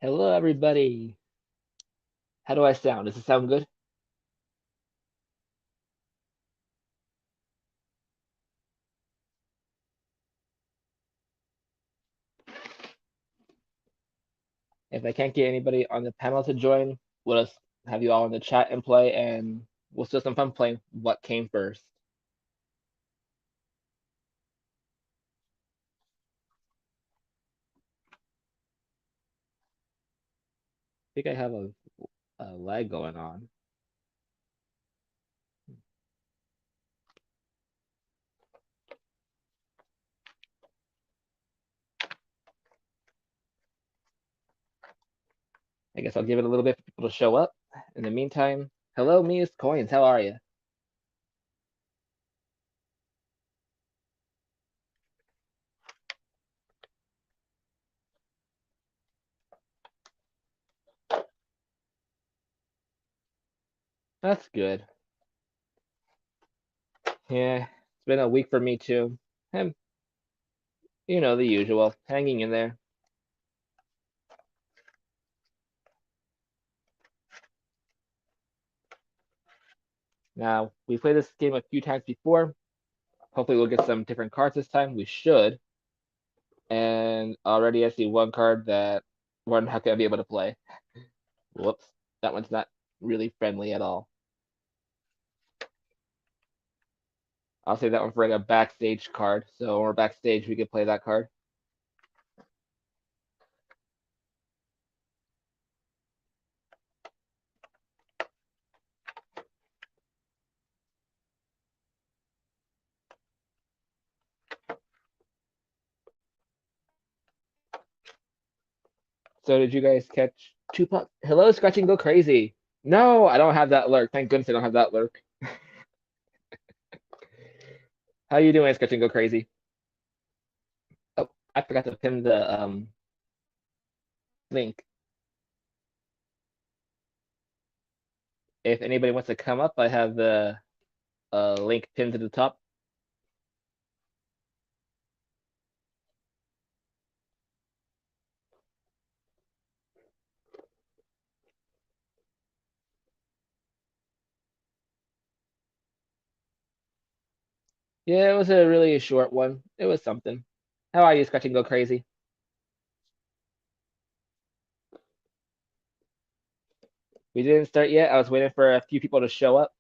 Hello, everybody. How do I sound? Does it sound good? If I can't get anybody on the panel to join, we'll just have you all in the chat and play, and we'll still have some fun playing what came first. I think I have a lag going on. I guess I'll give it a little bit for people to show up. In the meantime, hello, Mia's Coins. How are you? That's good. Yeah, it's been a week for me too. And the usual, hanging in there. Now, we played this game a few times before. Hopefully, we'll get some different cards this time. We should. And already I see one card that we're not going to be able to play. Whoops. That one's not really friendly at all. I'll say that one for like a backstage card. So when we're backstage, we could play that card. So did you guys catch Tupac? Hello, Scratching Go Crazy. No, I don't have that lurk. Thank goodness I don't have that lurk. How you doing, Scratching Go Crazy? Oh, I forgot to pin the link. If anybody wants to come up, I have the link pinned to the top. Yeah, it was a really short one. It was something. How are you, Scratching Go Crazy? We didn't start yet. I was waiting for a few people to show up.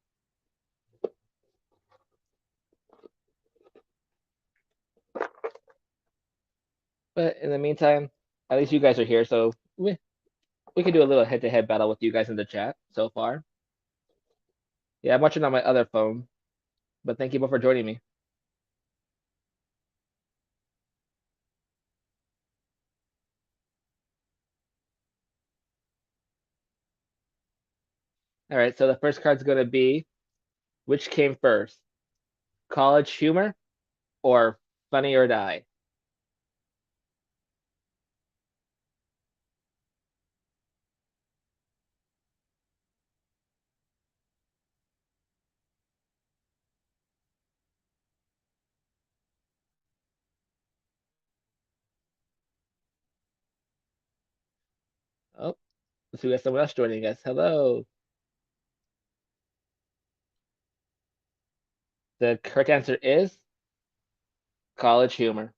But in the meantime, at least you guys are here, so we can do a little head-to-head battle with you guys in the chat so far. Yeah, I'm watching on my other phone, but thank you both for joining me. All right, so the first card's going to be which came first, College Humor or Funny or Die? Oh, let's see, we got someone else joining us. Hello. The correct answer is College Humor.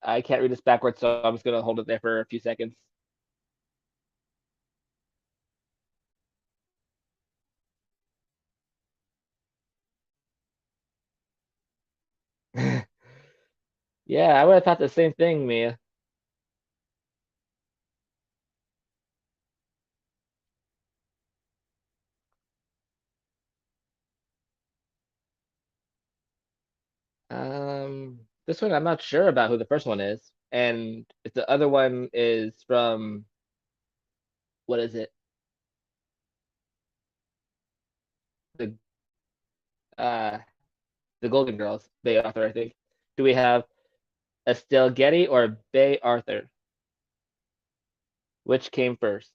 I can't read this backwards, so I'm just going to hold it there for a few seconds. Yeah, I would have thought the same thing, Mia. This one I'm not sure about who the first one is, and if the other one is from what is it? The uh the Golden Girls, Bay Arthur, I think. Do we have Estelle Getty or Bay Arthur? Which came first?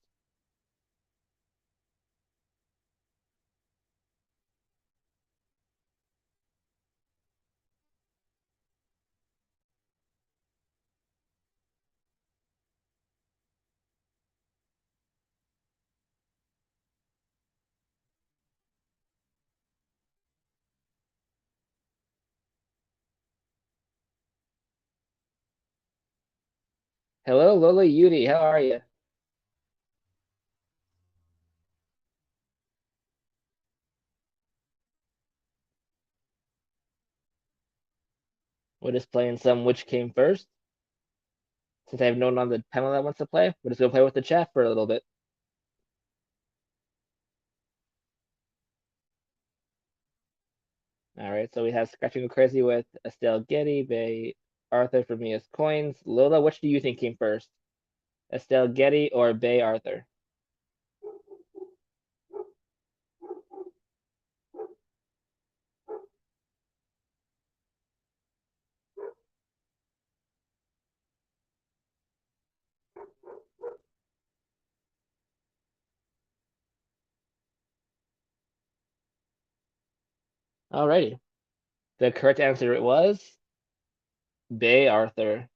Hello, Lola Yudi. How are you? We're just playing some which came first. Since I have no one on the panel that wants to play, we're just gonna play with the chat for a little bit. All right, so we have Scratching Go Crazy with Estelle Getty, Bay Arthur for me as coins. Lola, which do you think came first? Estelle Getty or Bay Arthur? Alrighty. The correct answer it was Bay Arthur.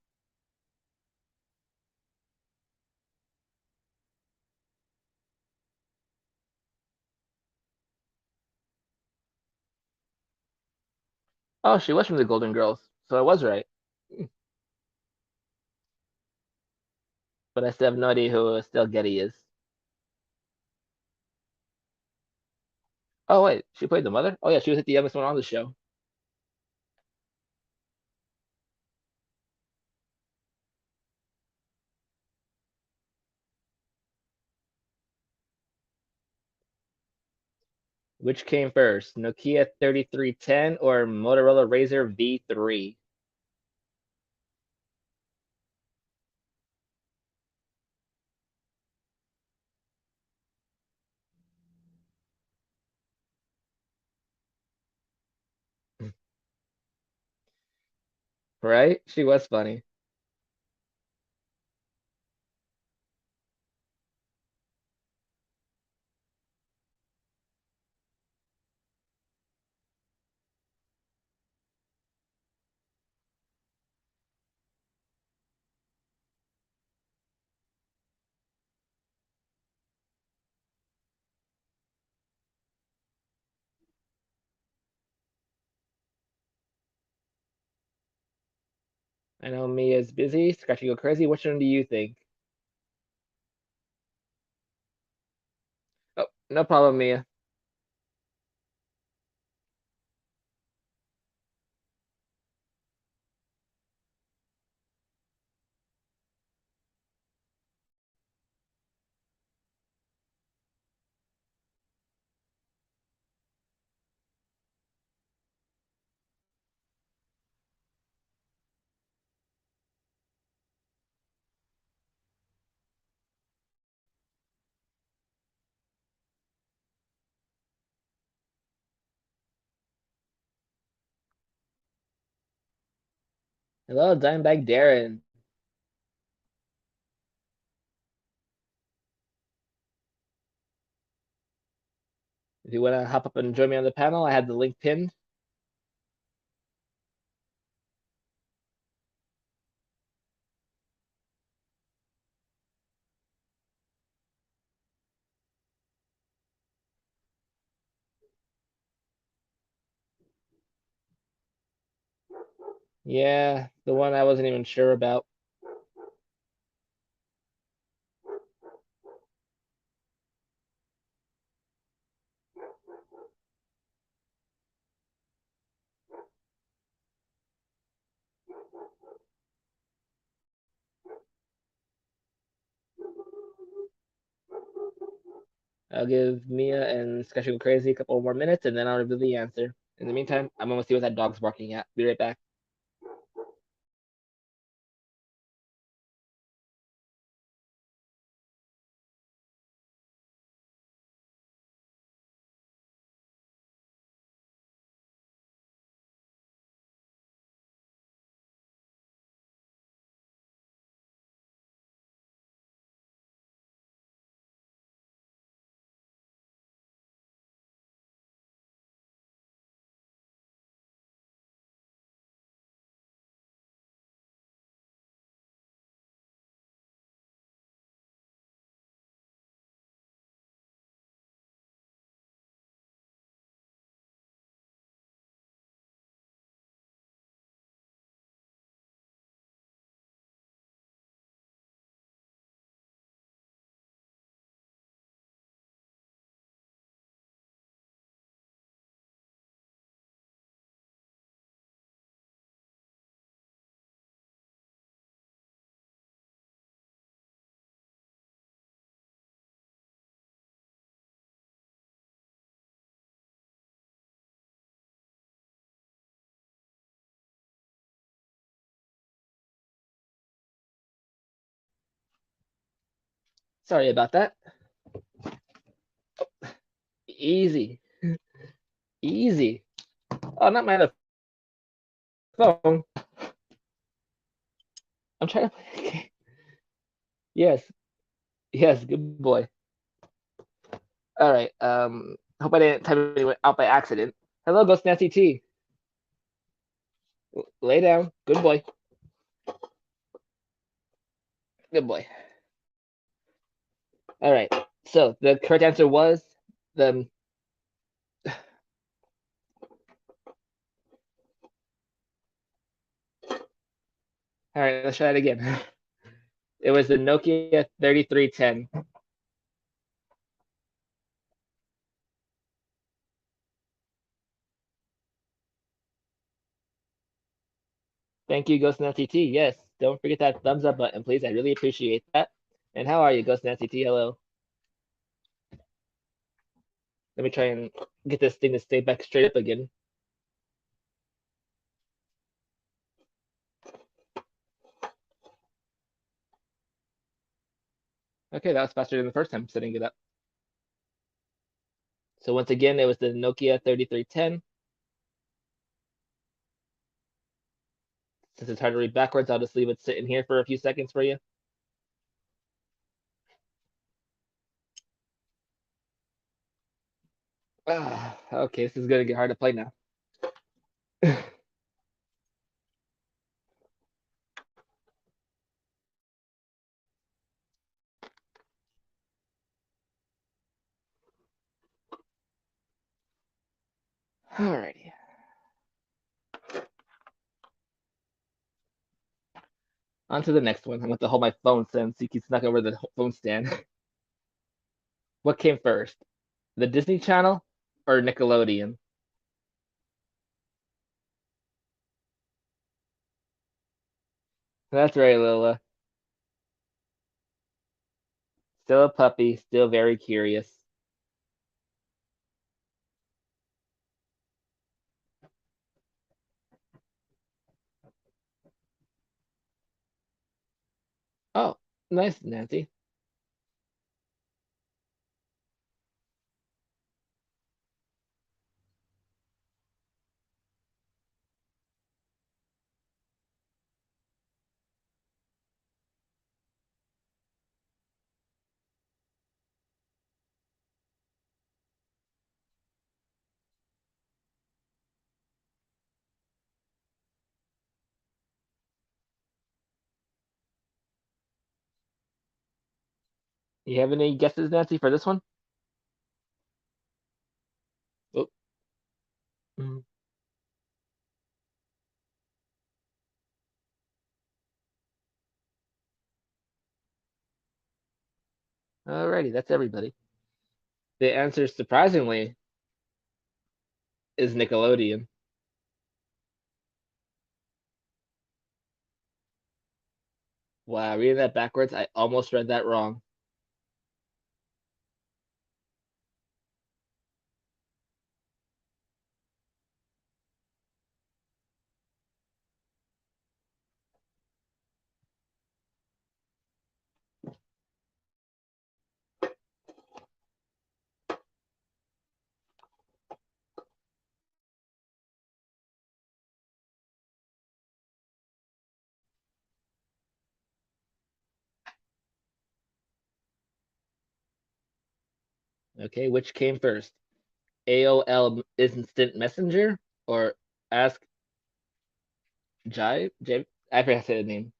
Oh, she was from the Golden Girls, so I was right. But I still have no idea who Estelle Getty is. Oh wait, she played the mother? Oh yeah, she was the youngest one on the show. Which came first, Nokia 3310 or Motorola Razr V3? Right? She was funny. I know Mia's busy, Scratchy Go Crazy. Which one do you think? Oh, no problem, Mia. Hello, Dimebag Darren. If you want to hop up and join me on the panel, I have the link pinned. Yeah, the one I wasn't even sure about. I'll give Mia and Scratchy Go Crazy a couple more minutes and then I'll reveal the answer. In the meantime, I'm gonna see what that dog's barking at. Be right back. Sorry about that. Easy. Easy. Oh, not my phone. I'm trying to play a game. Yes. Yes, good boy. All right. Hope I didn't type anyone out by accident. Hello, Ghost Nasty T. Lay down. Good boy. Good boy. All right. So the correct answer was the. All right, let's try that again. It was the Nokia 3310. Thank you, Ghost Nasty T. Yes, don't forget that thumbs up button, please. I really appreciate that. And how are you, Ghost Nasty T? Hello. Let me try and get this thing to stay back straight up again. Okay, that was faster than the first time setting it up. So once again, it was the Nokia 3310. Since it's hard to read backwards, I'll just leave it sitting here for a few seconds for you. Okay, this is gonna get hard to play now. Alrighty. On to the next one. I'm going to hold my phone since he keeps knocking over the phone stand. What came first? The Disney Channel or Nickelodeon? That's right, Lola. Still a puppy, still very curious. Oh, nice, Nancy. You have any guesses, Nancy, for this one? Oh. Mm. Alrighty, that's everybody. The answer, surprisingly, is Nickelodeon. Wow, reading that backwards, I almost read that wrong. Okay, which came first? AOL Instant Messenger or Ask Jive? I forgot to say the name.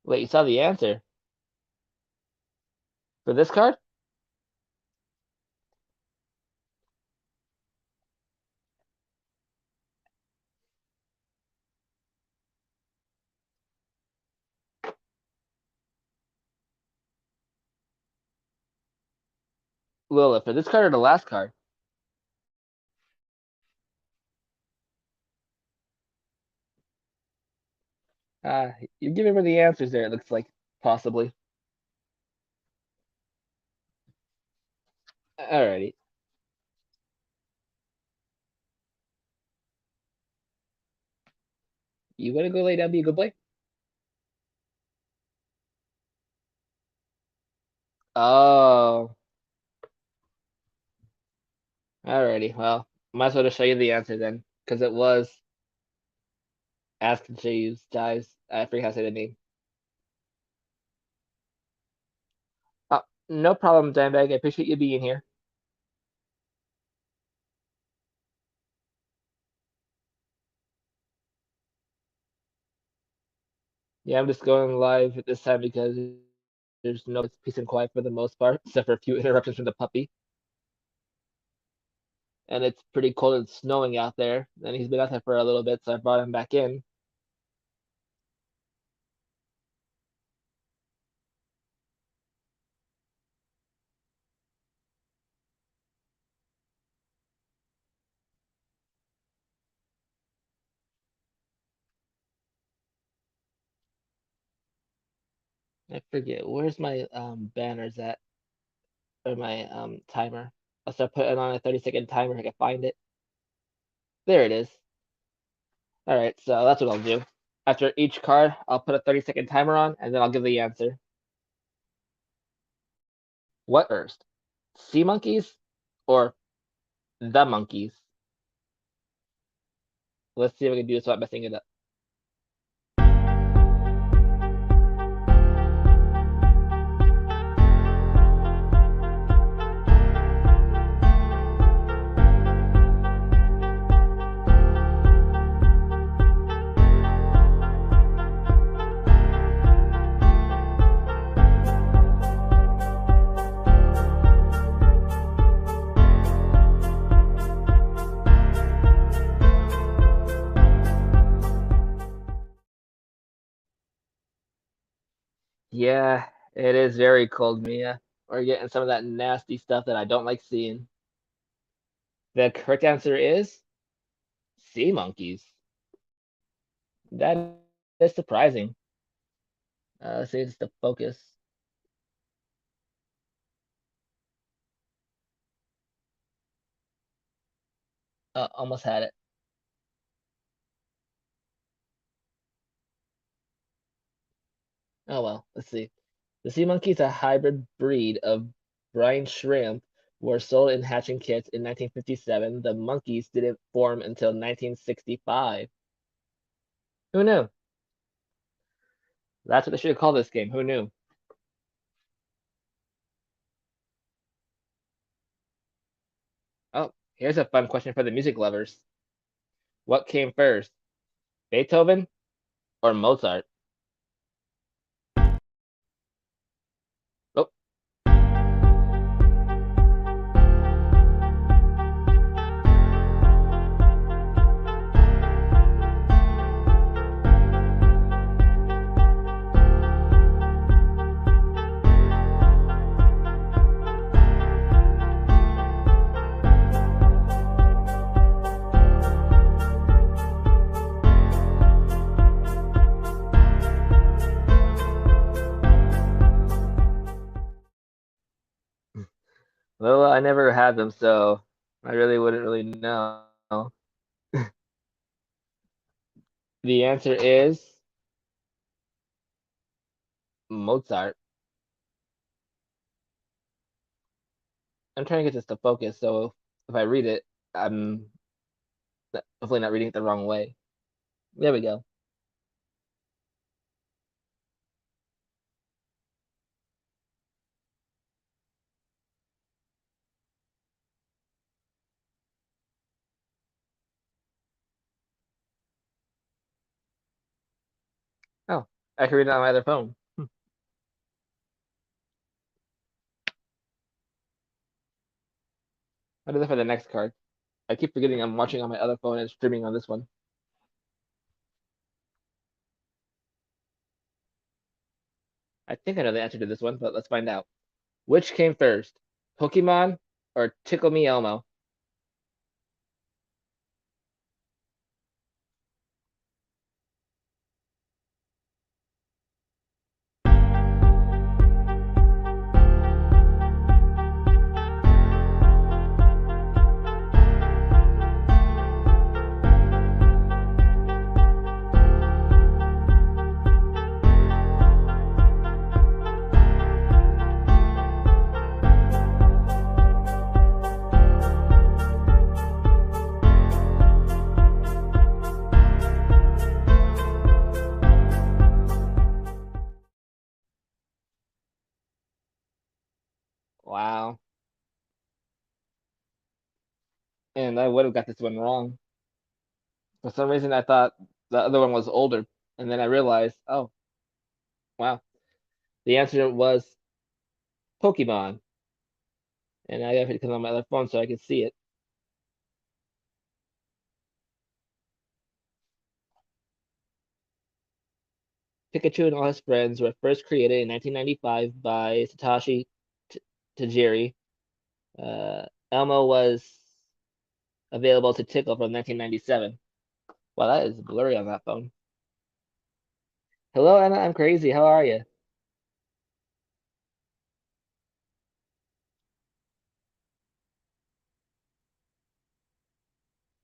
Wait, you saw the answer for this card? Lola, for this card or the last card? You're giving me the answers there, it looks like, possibly. Alrighty. You wanna go lay down, be a good boy? Oh, alrighty. Well, might as well just show you the answer then, because it was Ask Jeeves Dives. I forget how to say the name. No problem, Dimebag. I appreciate you being here. Yeah, I'm just going live at this time because there's no it's peace and quiet for the most part, except for a few interruptions from the puppy. And it's pretty cold and snowing out there. And he's been out there for a little bit, so I brought him back in. I forget where's my banners at or my timer. I'll start putting on a 30-second timer if I can find it. There it is. All right, so that's what I'll do. After each card, I'll put a 30-second timer on, and then I'll give the answer. What first? Sea monkeys or the monkeys? Let's see if I can do this without messing it up. Yeah, it is very cold, Mia. We're getting some of that nasty stuff that I don't like seeing. The correct answer is sea monkeys. That is surprising. Let's see, it's the focus. Almost had it. Oh well, let's see. The sea monkey is a hybrid breed of brine shrimp were sold in hatching kits in 1957. The monkeys didn't form until 1965. Who knew? That's what they should have called this game. Who knew? Oh, here's a fun question for the music lovers. What came first, Beethoven or Mozart? Oh, well, I never had them, so I really wouldn't really know. The answer is Mozart. I'm trying to get this to focus, so if I read it, I'm hopefully not reading it the wrong way. There we go. Oh, I can read it on my other phone. I'll do that for the next card. I keep forgetting I'm watching on my other phone and streaming on this one. I think I know the answer to this one, but let's find out. Which came first, Pokemon or Tickle Me Elmo? and I would have got this one wrong. For some reason, I thought the other one was older, and then I realized, oh, wow, the answer was Pokemon, and I have to come on my other phone so I can see it. Pikachu and all his friends were first created in 1995 by Satoshi Tajiri. Elmo was available to Tickle from 1997. Wow, that is blurry on that phone. Hello, Anna. I'm crazy. How are you?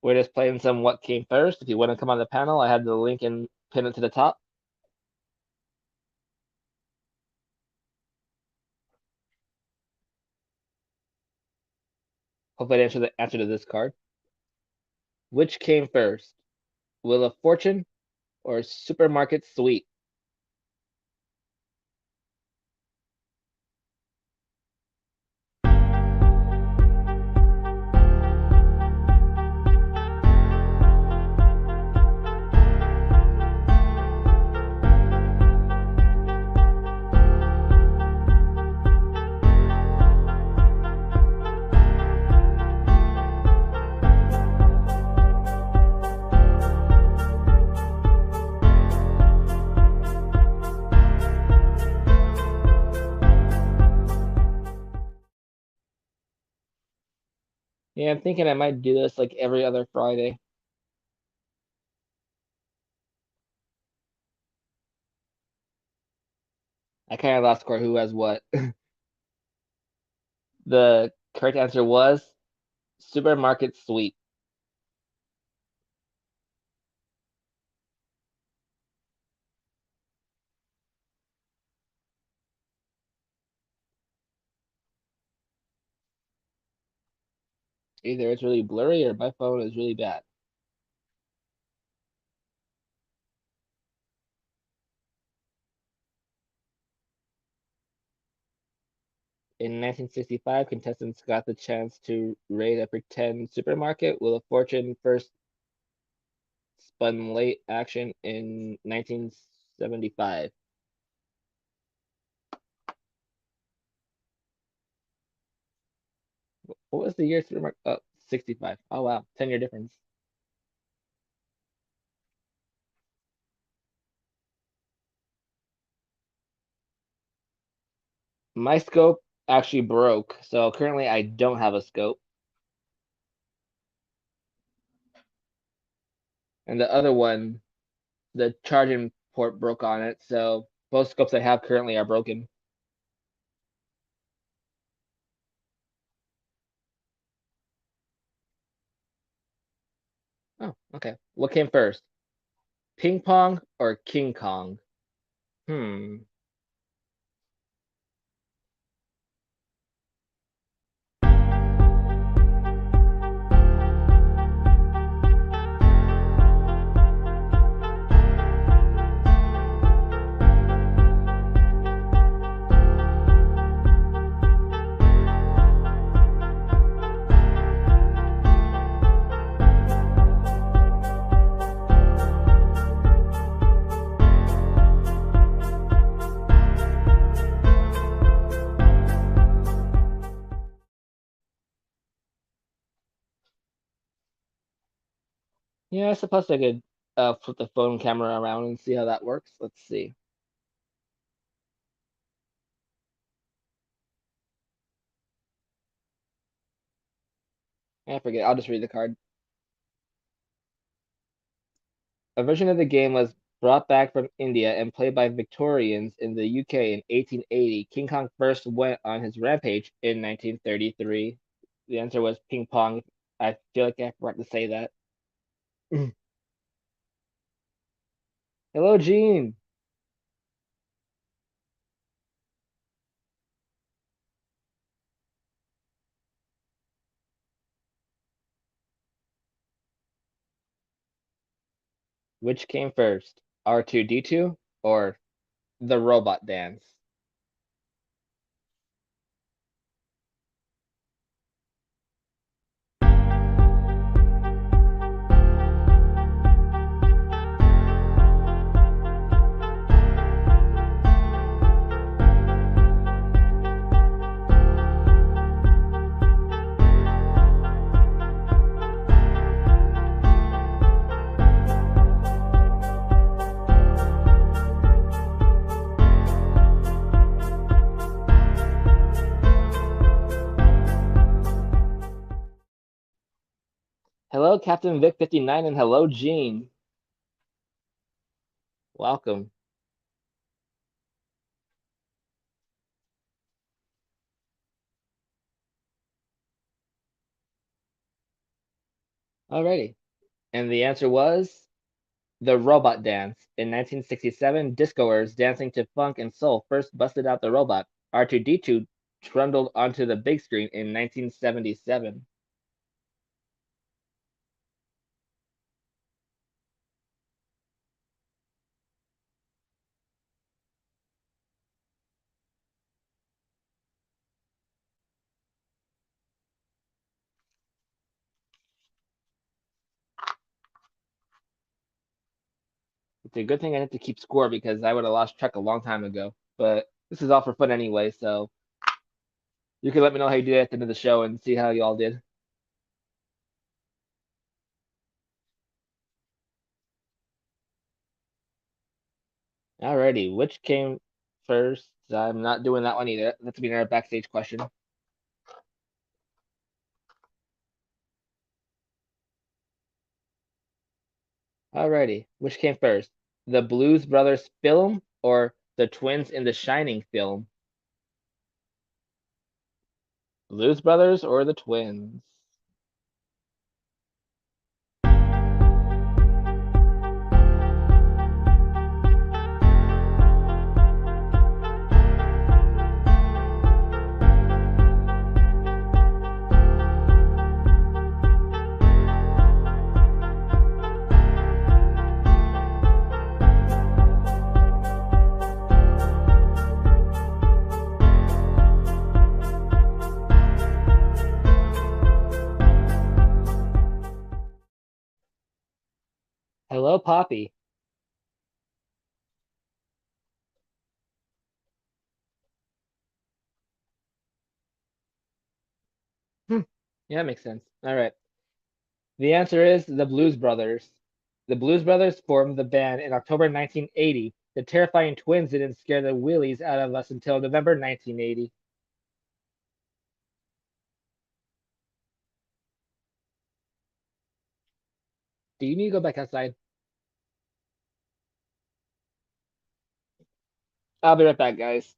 We're just playing some what came first. If you want to come on the panel, I have the link and pin it to the top. Hopefully, I answer the answer to this card. Which came first, Wheel of Fortune or Supermarket Sweep? Yeah, I'm thinking I might do this like every other Friday. I kind of lost score who has what. The correct answer was Supermarket Sweep. Either it's really blurry or my phone is really bad. In 1965, contestants got the chance to raid a pretend supermarket. Wheel of Fortune first spun late action in 1975. What was the year supermarket? Oh, 65. Oh, wow. 10-year difference. My scope actually broke, so currently I don't have a scope. And the other one, the charging port broke on it, so both scopes I have currently are broken. Oh, okay. What came first? Ping pong or King Kong? Hmm. Yeah, I suppose I could flip the phone camera around and see how that works. Let's see. I forget. I'll just read the card. A version of the game was brought back from India and played by Victorians in the UK in 1880. King Kong first went on his rampage in 1933. The answer was ping pong. I feel like I forgot to say that. Hello, Gene. Which came first, R2D2 or the robot dance? Captain Vic 59, and hello, Gene. Welcome. Alrighty. And the answer was the Robot Dance. In 1967, discoers dancing to funk and soul first busted out the robot. R2-D2 trundled onto the big screen in 1977. It's a good thing I didn't keep score because I would have lost track a long time ago. But this is all for fun anyway, so you can let me know how you did at the end of the show and see how you all did. Alrighty, which came first? I'm not doing that one either. That's be another backstage question. Alrighty, which came first? The Blues Brothers film or the twins in the Shining film? Blues Brothers or the twins? Hello, Poppy. Yeah, that makes sense. All right. The answer is the Blues Brothers. The Blues Brothers formed the band in October 1980. The terrifying twins didn't scare the willies out of us until November 1980. Do you need to go back outside? I'll be right back, guys.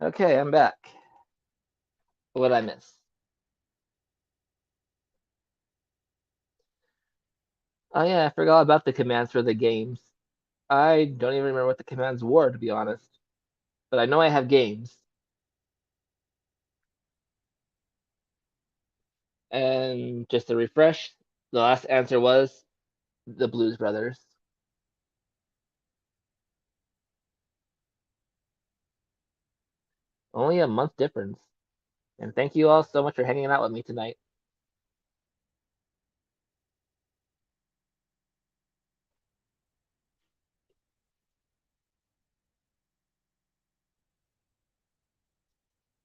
Okay, I'm back. What did I miss? Oh yeah, I forgot about the commands for the games. I don't even remember what the commands were, to be honest. But I know I have games. And just to refresh, the last answer was the Blues Brothers. Only a month difference. And thank you all so much for hanging out with me tonight.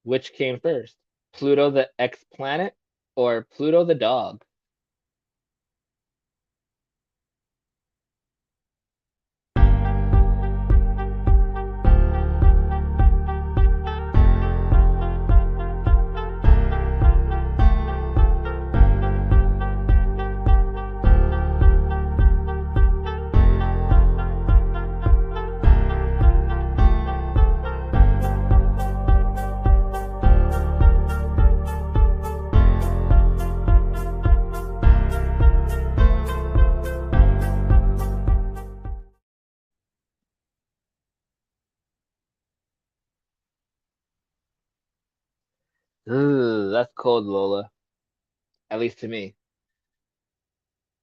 Which came first? Pluto the X planet or Pluto the dog? Ugh, that's cold, Lola. At least to me.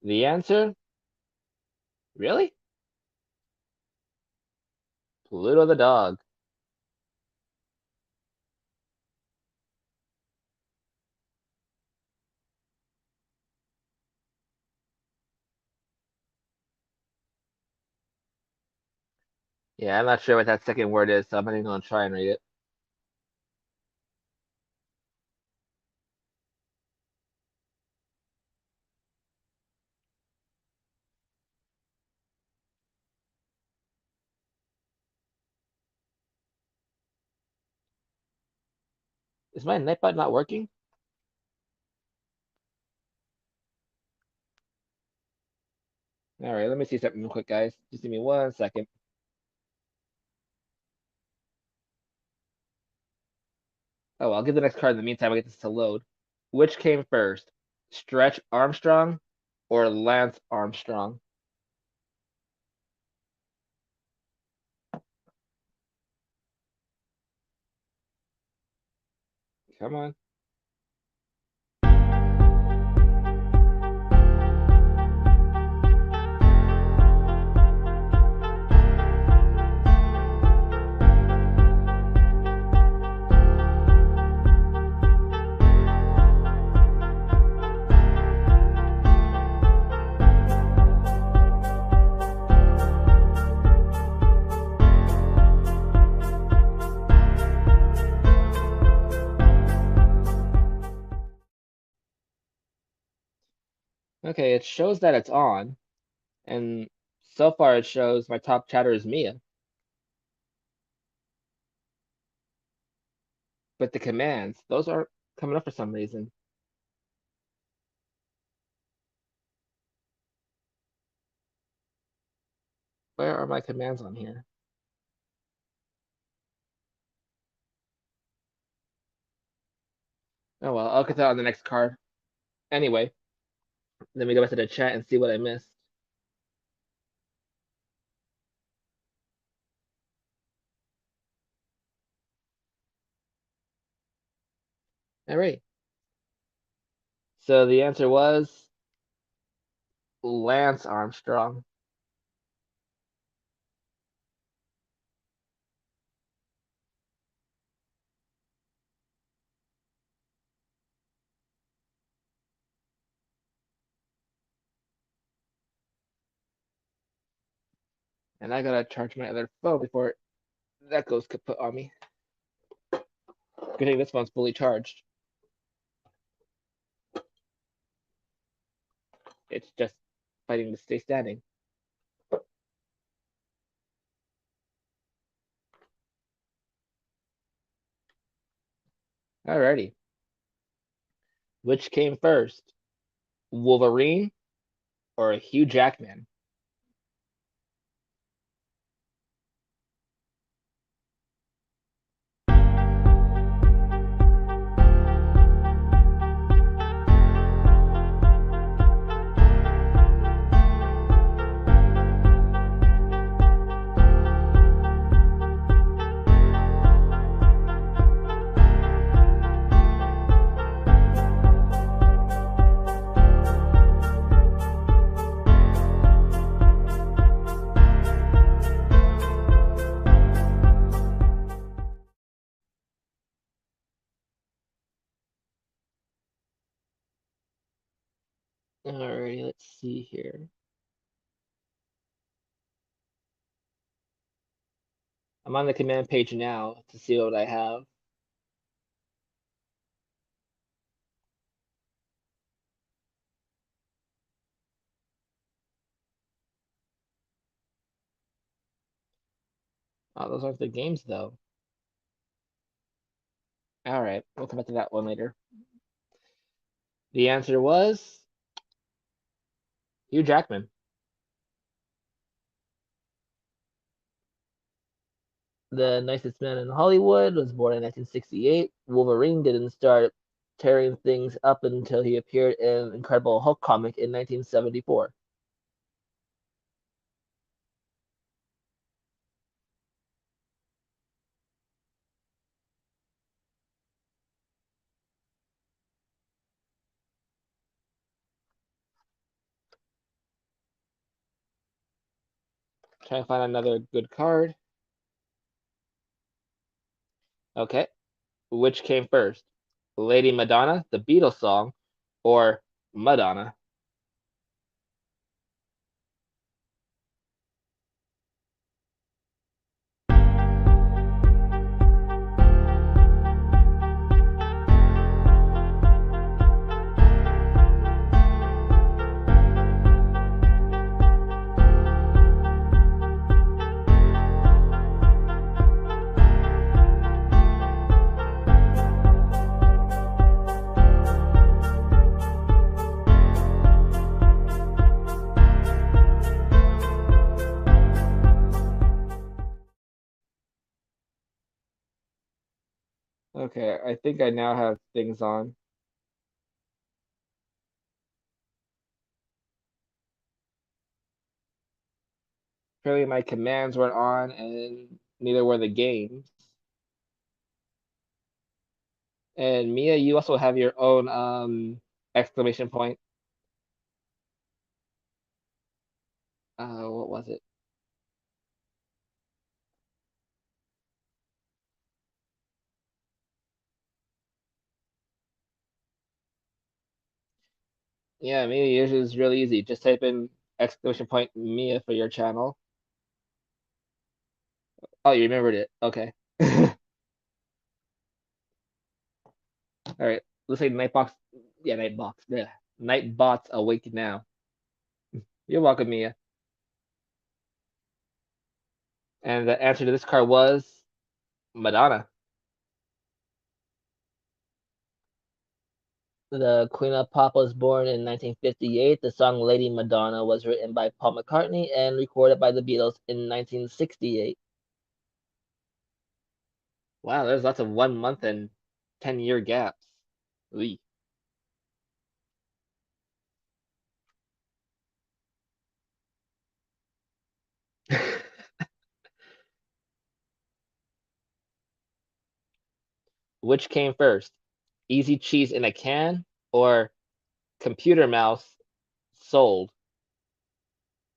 The answer? Really? Pluto the dog. Yeah, I'm not sure what that second word is, so I'm not even gonna try and read it. Is my Nightbot not working? All right, let me see something real quick, guys. Just give me 1 second. Oh, I'll give the next card in the meantime. I get this to load. Which came first, Stretch Armstrong or Lance Armstrong? Come on. Okay, it shows that it's on, and so far it shows my top chatter is Mia. But the commands, those aren't coming up for some reason. Where are my commands on here? Oh well, I'll get that on the next card. Anyway, let me go back to the chat and see what I missed. All right. So the answer was Lance Armstrong. And I gotta charge my other phone before that goes kaput on me. Good thing this one's fully charged. It's just fighting to stay standing. Alrighty. Which came first, Wolverine or Hugh Jackman? Alrighty, let's see here. I'm on the command page now to see what I have. Oh, those aren't the games though. Alright, we'll come back to that one later. The answer was Hugh Jackman. The Nicest Man in Hollywood was born in 1968. Wolverine didn't start tearing things up until he appeared in Incredible Hulk comic in 1974. Trying to find another good card. Okay. Which came first? Lady Madonna, the Beatles song, or Madonna? Okay, I think I now have things on. Apparently my commands weren't on and neither were the games. And Mia, you also have your own exclamation point. What was it? Yeah, Mia, yours is really easy. Just type in exclamation point Mia for your channel. Oh, you remembered it. Okay. All right. Looks like Nightbox. Yeah, Nightbox. Yeah. Nightbots awake now. You're welcome, Mia. And the answer to this card was Madonna. The Queen of Pop was born in 1958. The song Lady Madonna was written by Paul McCartney and recorded by the Beatles in 1968. Wow, there's lots of 1 month and 10-year gaps. Oy. Which came first? Easy cheese in a can or computer mouse sold?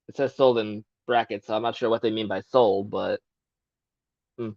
It says sold in brackets, so I'm not sure what they mean by sold, but mm.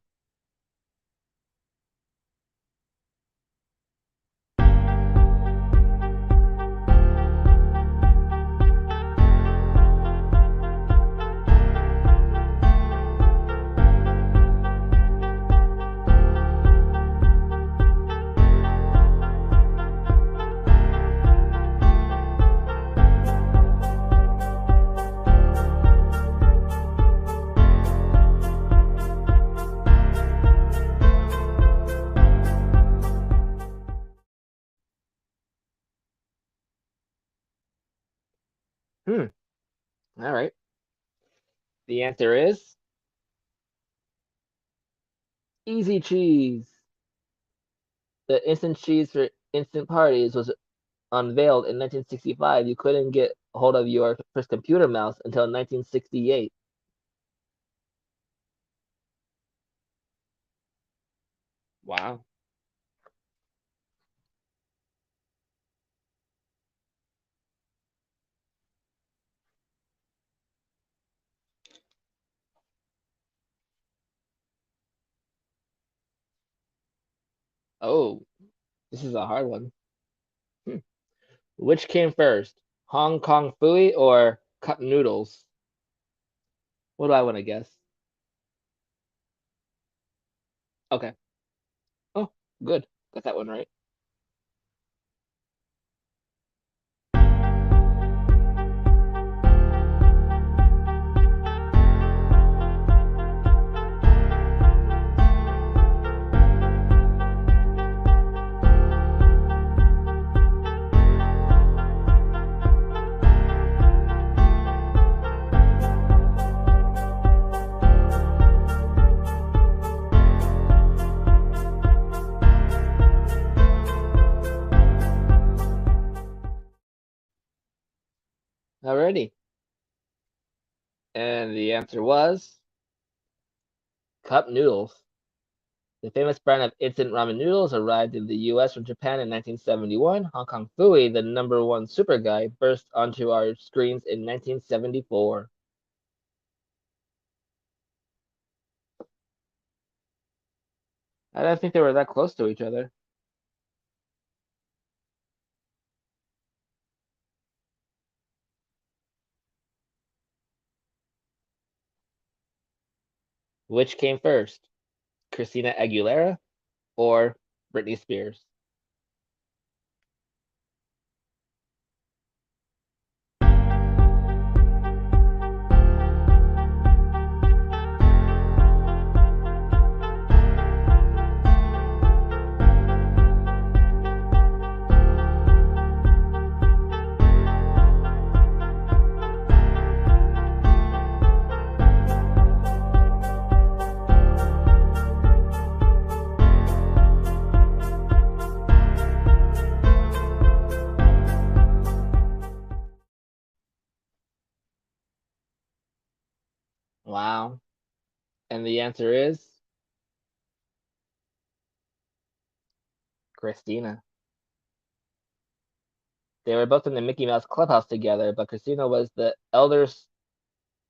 Hmm. All right. The answer is easy cheese. The instant cheese for instant parties was unveiled in 1965. You couldn't get hold of your first computer mouse until 1968. Wow. Oh, this is a hard one. Hmm. Which came first, Hong Kong Phooey or cup noodles? What do I want to guess? Okay. Oh, good. Got that one right. Alrighty. And the answer was cup noodles. The famous brand of instant ramen noodles arrived in the US from Japan in 1971. Hong Kong Phooey, the #1 super guy, burst onto our screens in 1974. I don't think they were that close to each other. Which came first, Christina Aguilera or Britney Spears? Wow. And the answer is Christina. They were both in the Mickey Mouse Clubhouse together, but Christina was the elder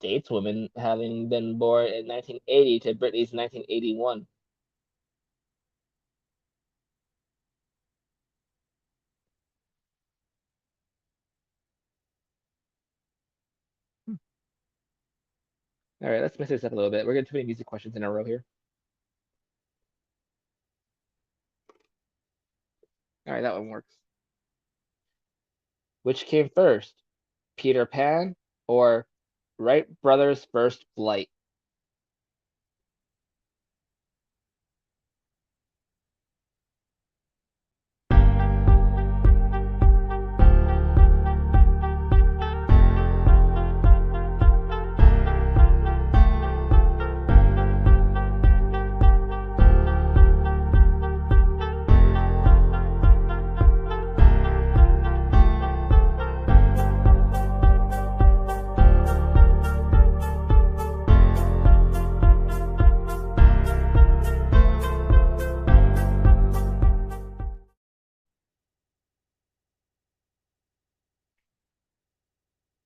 stateswoman, having been born in 1980 to Britney's 1981. All right, let's mix this up a little bit. We're getting too many music questions in a row here. All right, that one works. Which came first, Peter Pan or Wright Brothers' First Flight?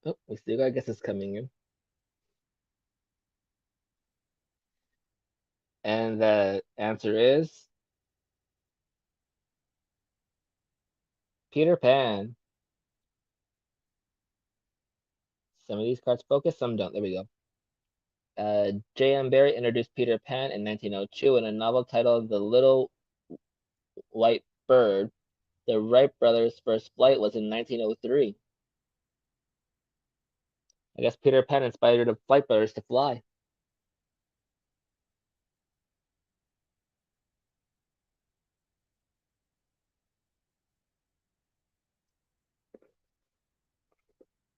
Oh, we still got guesses coming in. And the answer is Peter Pan. Some of these cards focus, some don't. There we go. J.M. Barrie introduced Peter Pan in 1902 in a novel titled The Little White Bird. The Wright brothers' first flight was in 1903. I guess Peter Pan inspired the Flight Brothers to fly.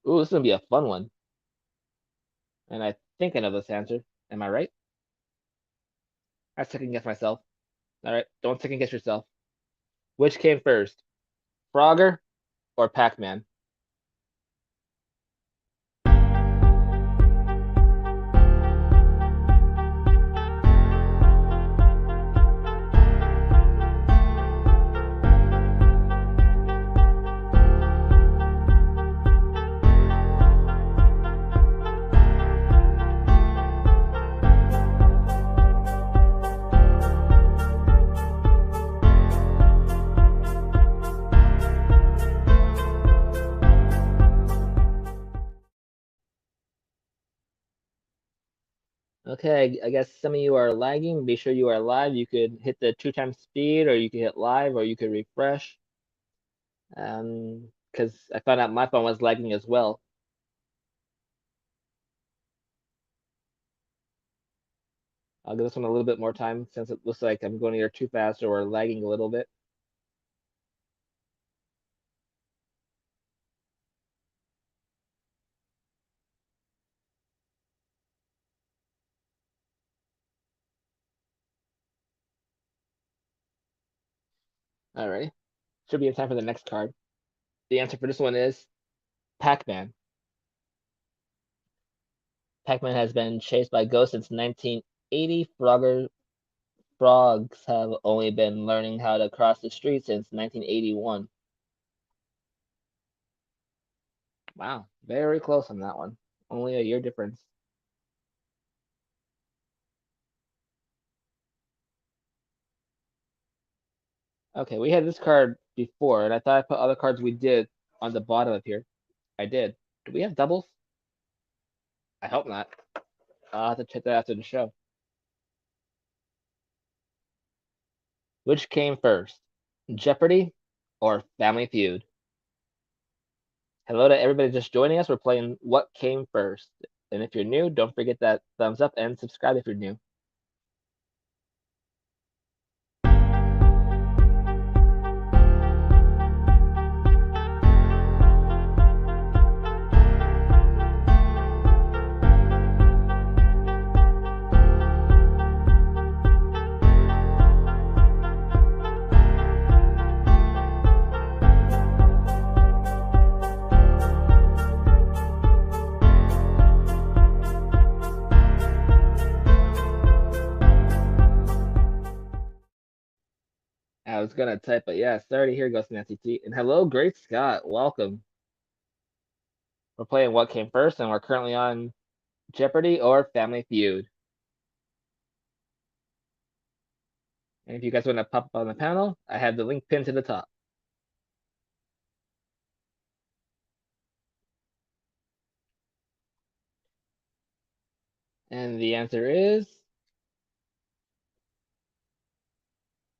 Ooh, this is gonna be a fun one. And I think I know this answer. Am I right? I second guess myself. All right, don't second guess yourself. Which came first, Frogger or Pac-Man? Okay, I guess some of you are lagging. Be sure you are live. You could hit the 2 times speed, or you could hit live, or you could refresh. Because I found out my phone was lagging as well. I'll give this one a little bit more time since it looks like I'm going either too fast or lagging a little bit. All right, should be in time for the next card. The answer for this one is Pac-Man. Pac-Man has been chased by ghosts since 1980. Frogs have only been learning how to cross the street since 1981. Wow, very close on that one. Only a year difference. Okay, we had this card before, and I thought I put other cards we did on the bottom of here. I did. Do we have doubles? I hope not. I'll have to check that after the show. Which came first, Jeopardy or Family Feud? Hello to everybody just joining us. We're playing What Came First. And if you're new, don't forget that thumbs up and subscribe if you're new. I was gonna type, but yeah, sorry to hear, Ghost Nancy T. And hello, Great Scott. Welcome. We're playing What Came First, and we're currently on Jeopardy or Family Feud. And if you guys want to pop up on the panel, I have the link pinned to the top. And the answer is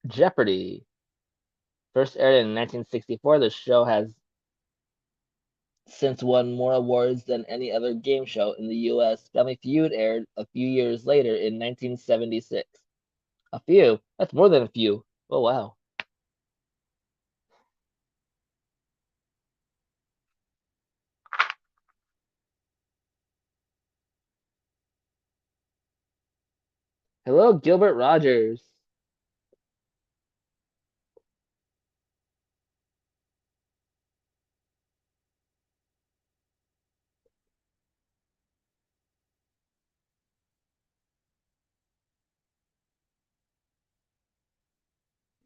Jeopardy. First aired in 1964, the show has since won more awards than any other game show in the US. Family Feud aired a few years later in 1976. A few? That's more than a few. Oh, wow. Hello, Gilbert Rogers.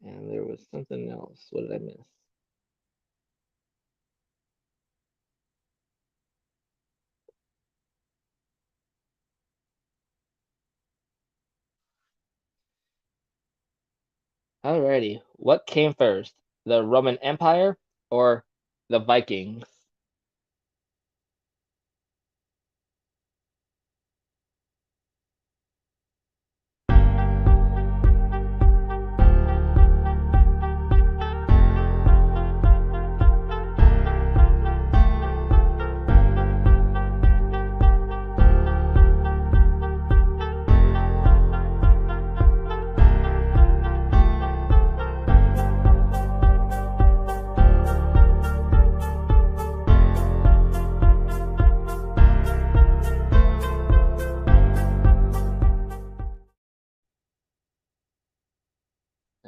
And there was something else. What did I miss? Alrighty. What came first? The Roman Empire or the Vikings?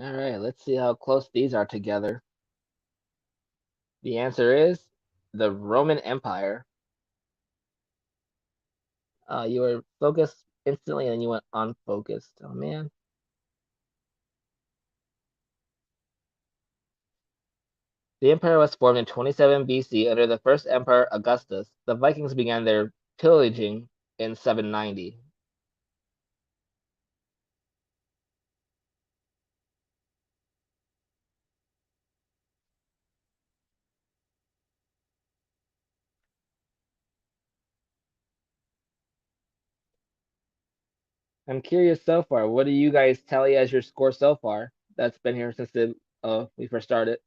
Alright, let's see how close these are together. The answer is the Roman Empire. You were focused instantly and then you went unfocused. Oh man. The empire was formed in 27 BC under the first emperor Augustus. The Vikings began their pillaging in 790. I'm curious so far. What do you guys tally as your score so far? That's been here since we first started.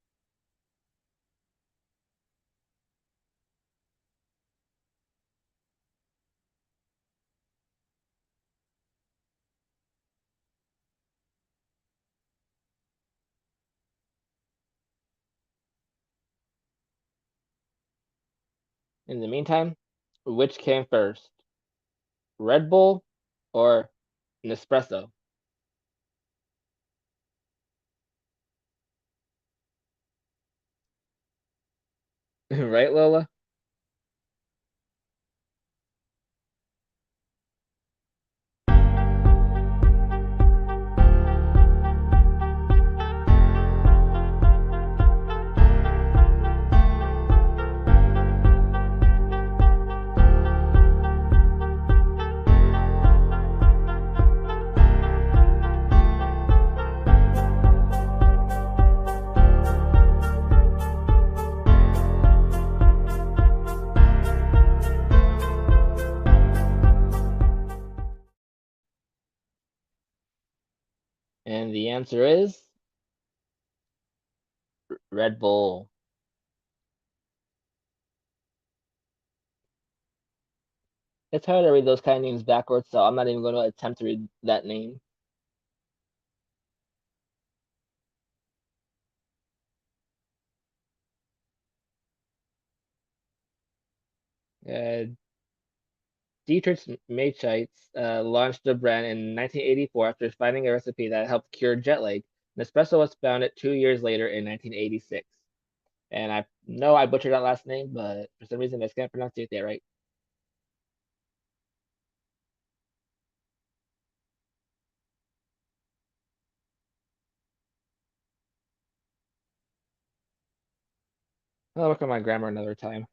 In the meantime, which came first? Red Bull or Nespresso? Right, Lola? answer is Red Bull. It's hard to read those kind of names backwards, so I'm not even going to attempt to read that name. Dietrich Mateschitz launched the brand in 1984 after finding a recipe that helped cure jet lag. Nespresso was founded 2 years later in 1986. And I know I butchered that last name, but for some reason I just can't pronounce it there right. I'll work on my grammar another time.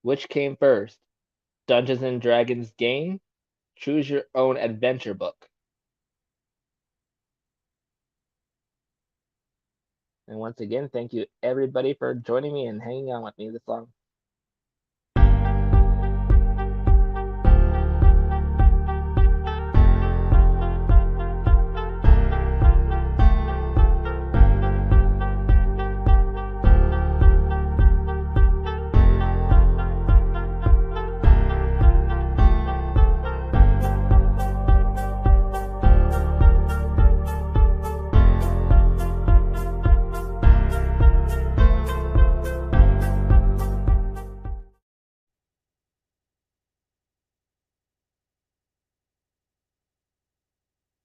Which came first? Dungeons and Dragons game? Choose your own adventure book. And once again, thank you everybody for joining me and hanging out with me this long.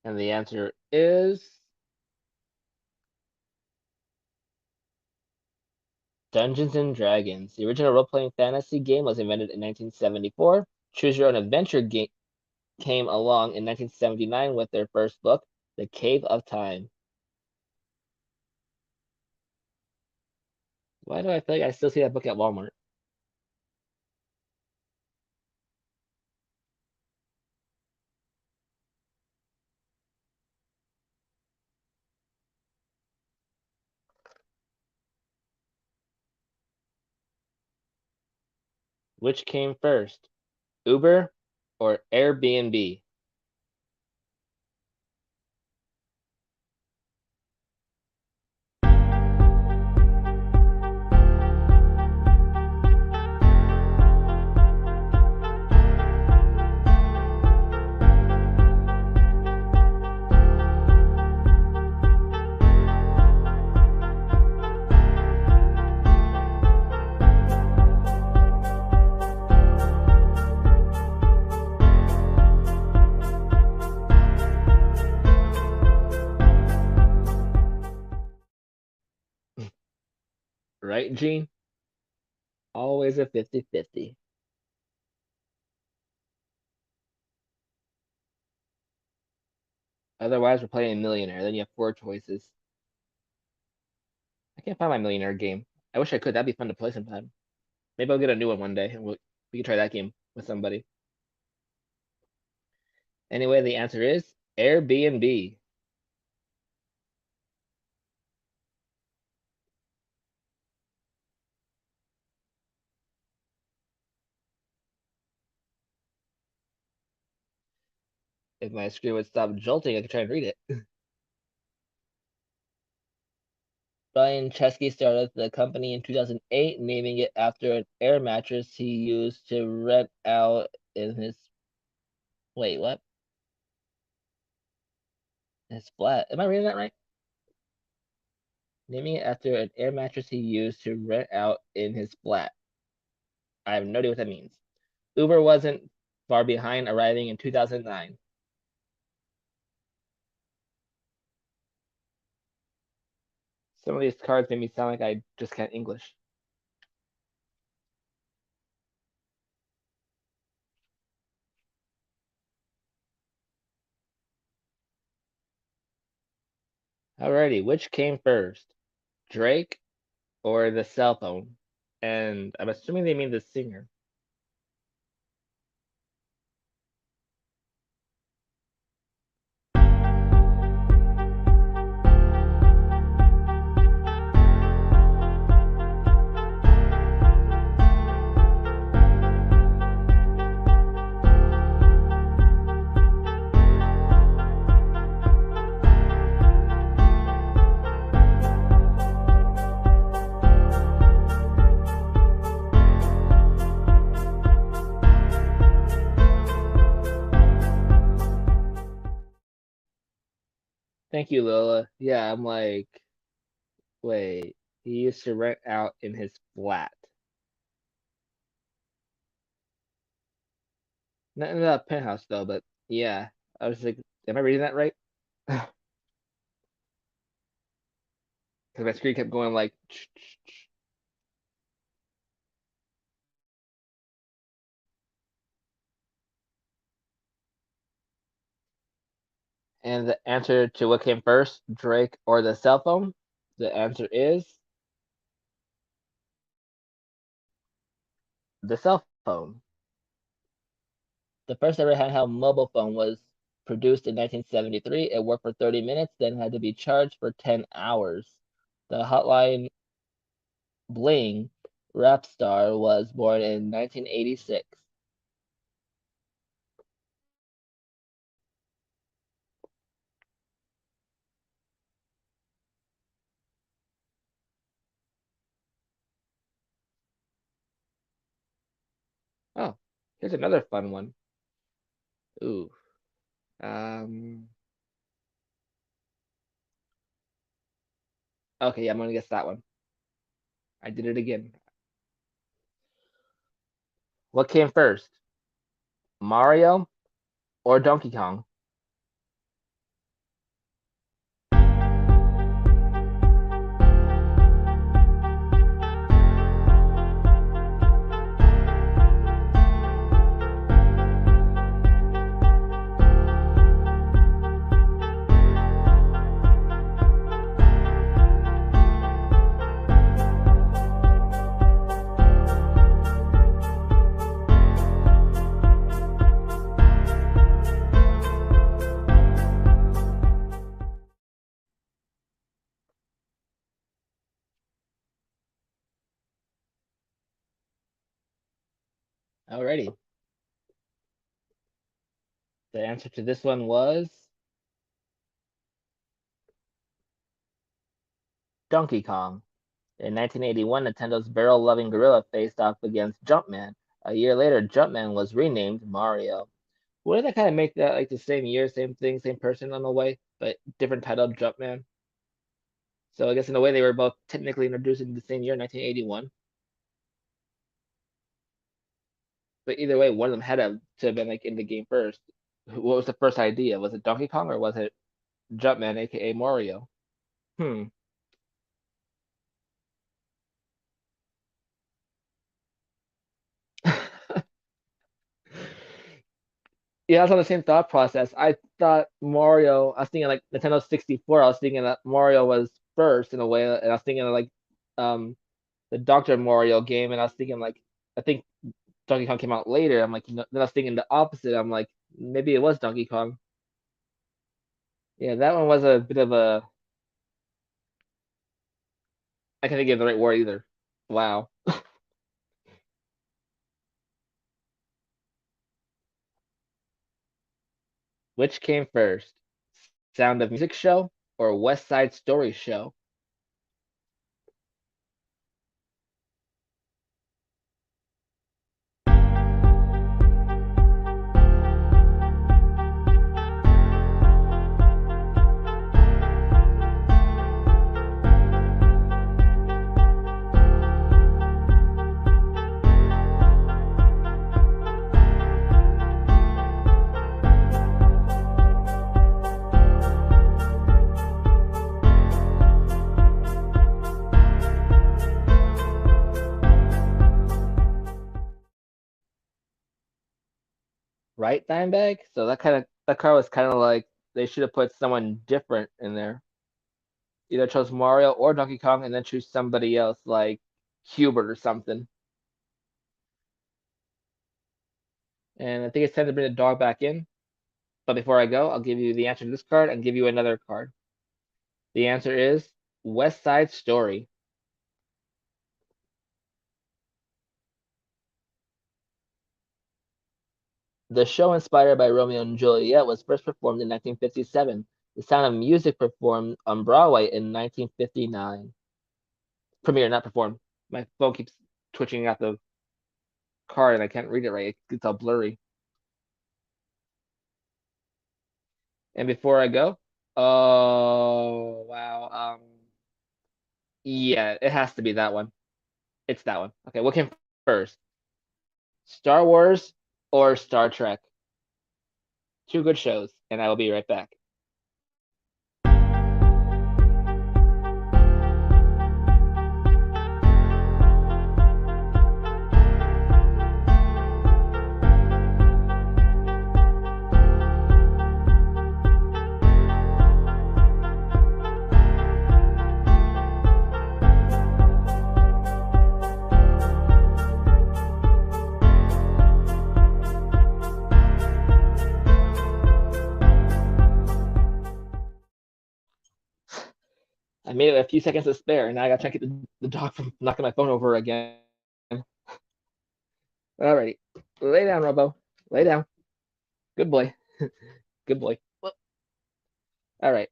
And the answer is Dungeons and Dragons. The original role-playing fantasy game was invented in 1974. Choose Your Own Adventure game came along in 1979 with their first book, The Cave of Time. Why do I feel like I still see that book at Walmart? Which came first, Uber or Airbnb? Right, Gene? Always a 50-50. Otherwise, we're playing Millionaire. Then you have 4 choices. I can't find my Millionaire game. I wish I could. That'd be fun to play sometime. Maybe I'll get a new one day and we can try that game with somebody. Anyway, the answer is Airbnb. If my screen would stop jolting, I could try and read it. Brian Chesky started the company in 2008, naming it after an air mattress he used to rent out in his. Wait, what? His flat. Am I reading that right? Naming it after an air mattress he used to rent out in his flat. I have no idea what that means. Uber wasn't far behind, arriving in 2009. Some of these cards made me sound like I just can't English. Alrighty, which came first? Drake or the cell phone? And I'm assuming they mean the singer. Thank you, Lola. Yeah, I'm like, wait, he used to rent out in his flat. Not in the penthouse though, but yeah. I was like, am I reading that right? Because my screen kept going like, and the answer to what came first, Drake or the cell phone? The answer is the cell phone. The first ever handheld mobile phone was produced in 1973. It worked for 30 minutes, then had to be charged for 10 hours. The Hotline Bling rap star was born in 1986. Oh, here's another fun one. Ooh. Um, okay, yeah, I'm gonna guess that one. I did it again. What came first, Mario or Donkey Kong? Alrighty. The answer to this one was Donkey Kong. In 1981, Nintendo's barrel-loving gorilla faced off against Jumpman. A year later, Jumpman was renamed Mario. Wouldn't that kind of make that like the same year, same thing, same person on the way, but different title, Jumpman? So I guess in a way they were both technically introduced in the same year, 1981. But either way, one of them had to have been like in the game first. What was the first idea? Was it Donkey Kong or was it Jumpman, aka Mario? Hmm. Yeah, I was on the same thought process. I thought Mario, I was thinking like Nintendo 64, I was thinking that Mario was first in a way, and I was thinking of like um the Dr. Mario game, and I was thinking like I think Donkey Kong came out later. I'm like, then I was thinking the opposite. I'm like, maybe it was Donkey Kong. Yeah, that one was a bit of a I can't think of the right word either. Wow. Which came first? Sound of Music show or West Side Story show? Right, Dimebag? So that car was kind of like they should have put someone different in there. Either chose Mario or Donkey Kong and then choose somebody else like Hubert or something. And I think it's time to bring the dog back in. But before I go, I'll give you the answer to this card and give you another card. The answer is West Side Story. The show, inspired by Romeo and Juliet, was first performed in 1957. The Sound of Music performed on Broadway in 1959. Premiere, not performed. My phone keeps twitching out the card and I can't read it right. It's all blurry. And before I go, Oh, wow. Yeah, it has to be that one. It's that one. Okay, what came first? Star Wars or Star Trek? Two good shows, and I will be right back. I made it a few seconds to spare, and now I gotta try to get the dog from knocking my phone over again. Alrighty. Lay down, Robo. Lay down. Good boy. Good boy. All right.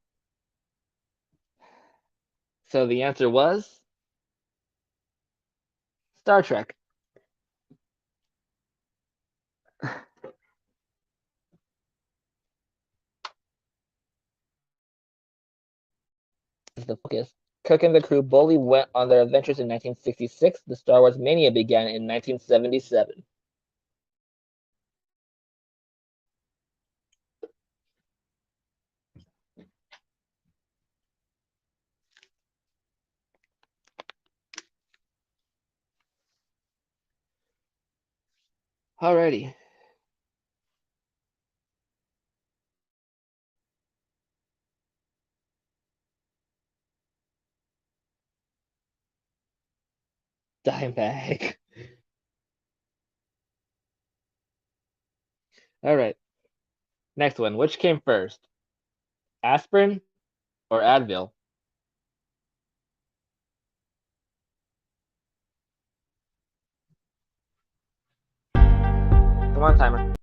So the answer was Star Trek. The focus. Kirk and the crew boldly went on their adventures in 1966. The Star Wars mania began in 1977. Alrighty. Dimebag. All right. Next one. Which came first? Aspirin or Advil? Come on, timer.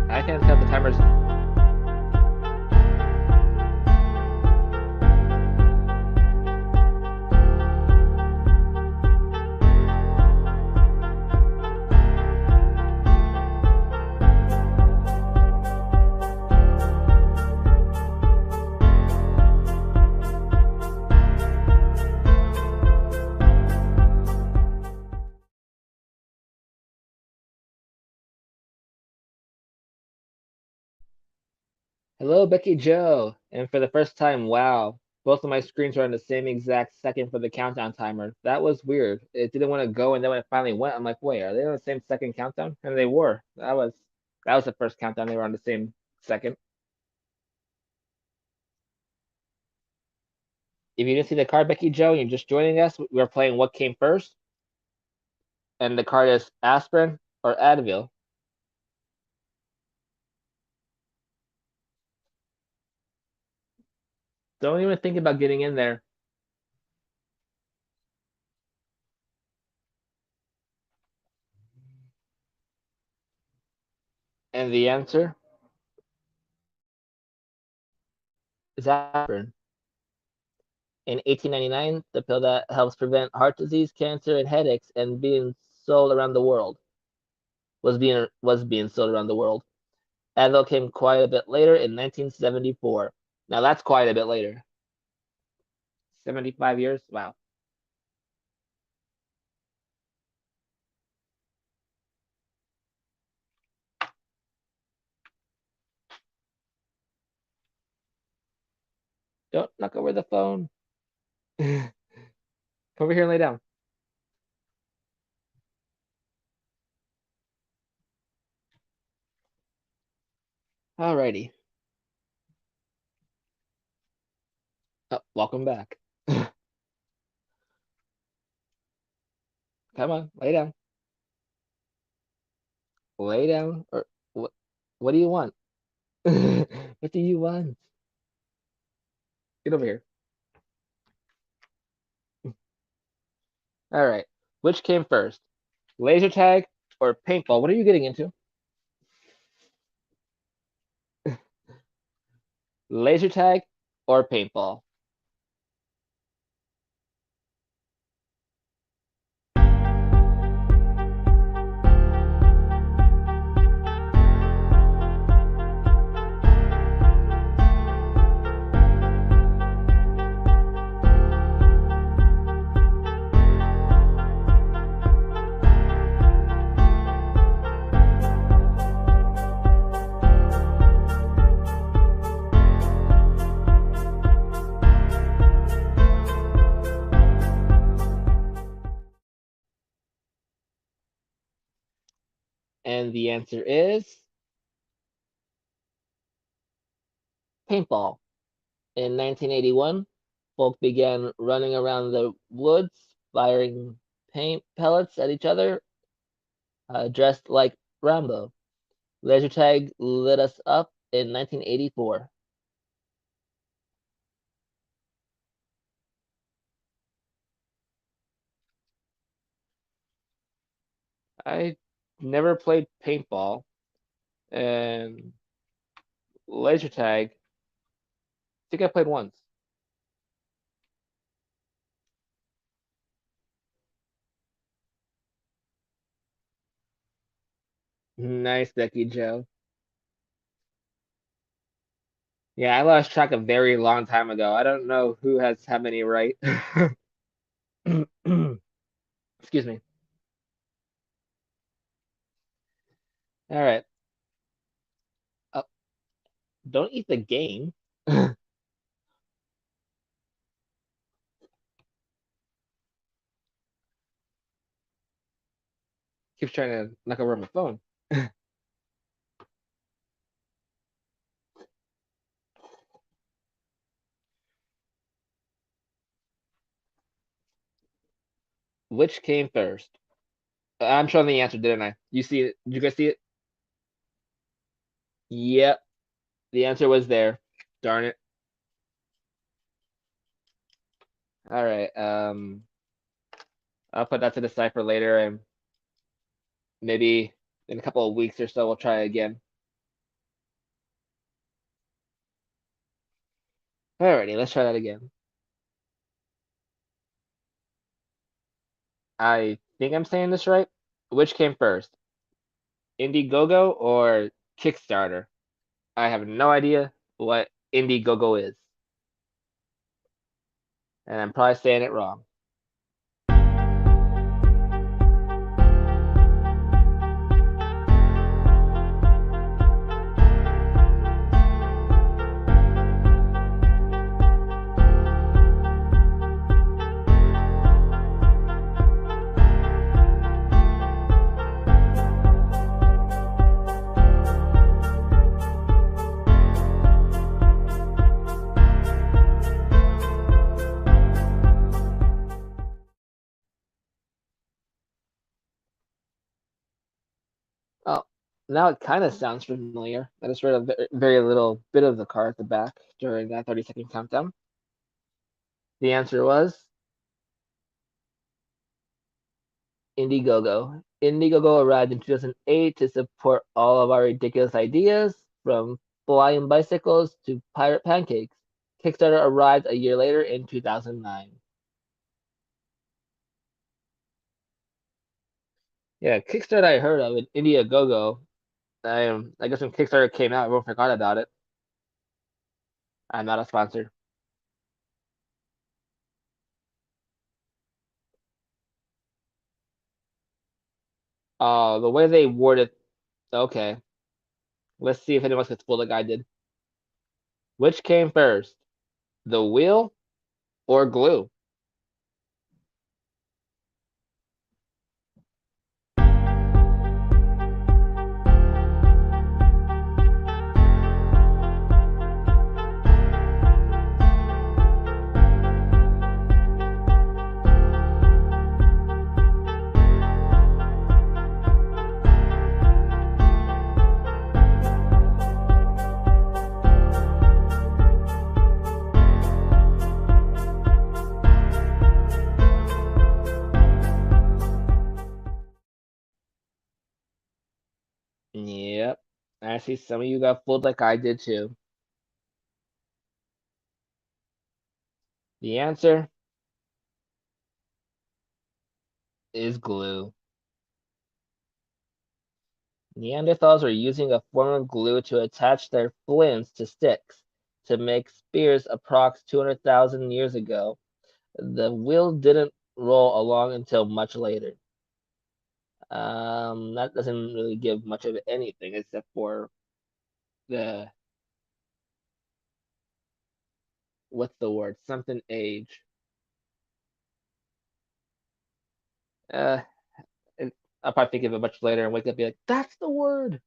I can't tell the timer's. Hello, Becky Joe. And for the first time, wow, both of my screens were on the same exact second for the countdown timer. That was weird. It didn't want to go, and then when it finally went, I'm like, wait, are they on the same second countdown? And they were. That was the first countdown. They were on the same second. If you didn't see the card, Becky Joe, and you're just joining us, we're playing What Came First, and the card is aspirin or Advil. Don't even think about getting in there. And the answer is aspirin. In 1899, the pill that helps prevent heart disease, cancer, and headaches, and being sold around the world was being sold around the world. Advil came quite a bit later in 1974. Now that's quite a bit later. 75 years? Wow. Don't knock over the phone. Come over here and lay down. Alrighty. Oh, welcome back. Come on, lay down. Lay down. Or what do you want? What do you want? Get over here. All right. Which came first? Laser tag or paintball? What are you getting into? Laser tag or paintball? And the answer is paintball. In 1981, folk began running around the woods, firing paint pellets at each other, dressed like Rambo. Laser tag lit us up in 1984. I never played paintball, and laser tag, I think I played once. Nice, Becky Joe. Yeah, I lost track a very long time ago. I don't know who has how many right. Excuse me. All right. Oh, don't eat the game. Keeps trying to knock over my phone. Which came first? I'm showing the answer, didn't I? You see it? Did you guys see it? Yep. The answer was there. Darn it. All right. I'll put that to the side for later, and maybe in a couple of weeks or so, we'll try again. Alrighty, let's try that again. I think I'm saying this right. Which came first, Indiegogo or Kickstarter? I have no idea what Indiegogo is, and I'm probably saying it wrong. Oh, now it kind of sounds familiar. I just read a very little bit of the car at the back during that 30-second countdown. The answer was Indiegogo. Indiegogo arrived in 2008 to support all of our ridiculous ideas, from flying bicycles to pirate pancakes. Kickstarter arrived a year later in 2009. Yeah, Kickstarter I heard of, Indiegogo. I guess when Kickstarter came out, everyone forgot about it. I'm not a sponsor. The way they worded, okay. Let's see if anyone else gets fooled like I did. Which came first, the wheel or glue? Yep. I see some of you got fooled like I did too. The answer is glue. Neanderthals were using a form of glue to attach their flints to sticks to make spears approx 200,000 years ago. The wheel didn't roll along until much later. That doesn't really give much of anything except for the what's the word? Something age. Uh, I'll probably think of it much later and wake up and be like, that's the word.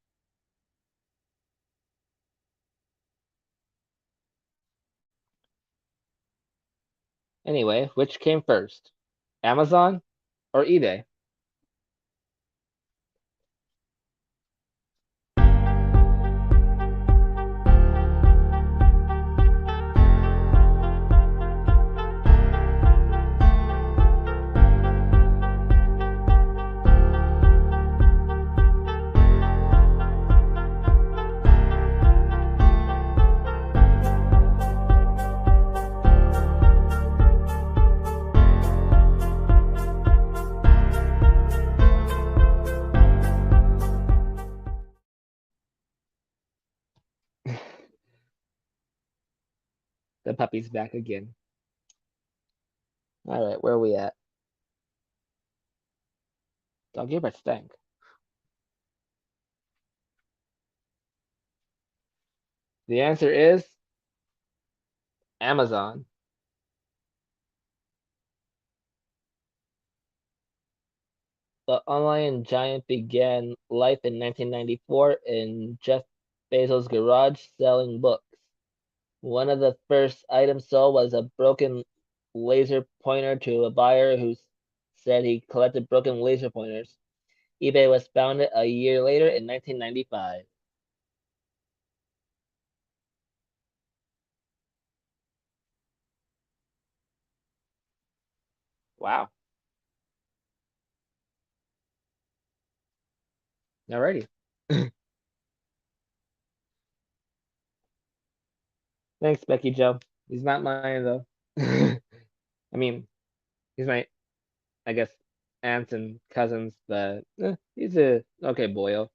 Anyway, which came first? Amazon or eBay? The puppy's back again. All right, where are we at? Dog Gilbert stank. The answer is Amazon. The online giant began life in 1994 in Jeff Bezos' garage selling books. One of the first items sold was a broken laser pointer to a buyer who said he collected broken laser pointers. eBay was founded a year later in 1995. Wow. Alrighty. Thanks, Becky Joe. He's not mine though. I mean, he's my, I guess, aunts and cousins, but he's a okay boyo.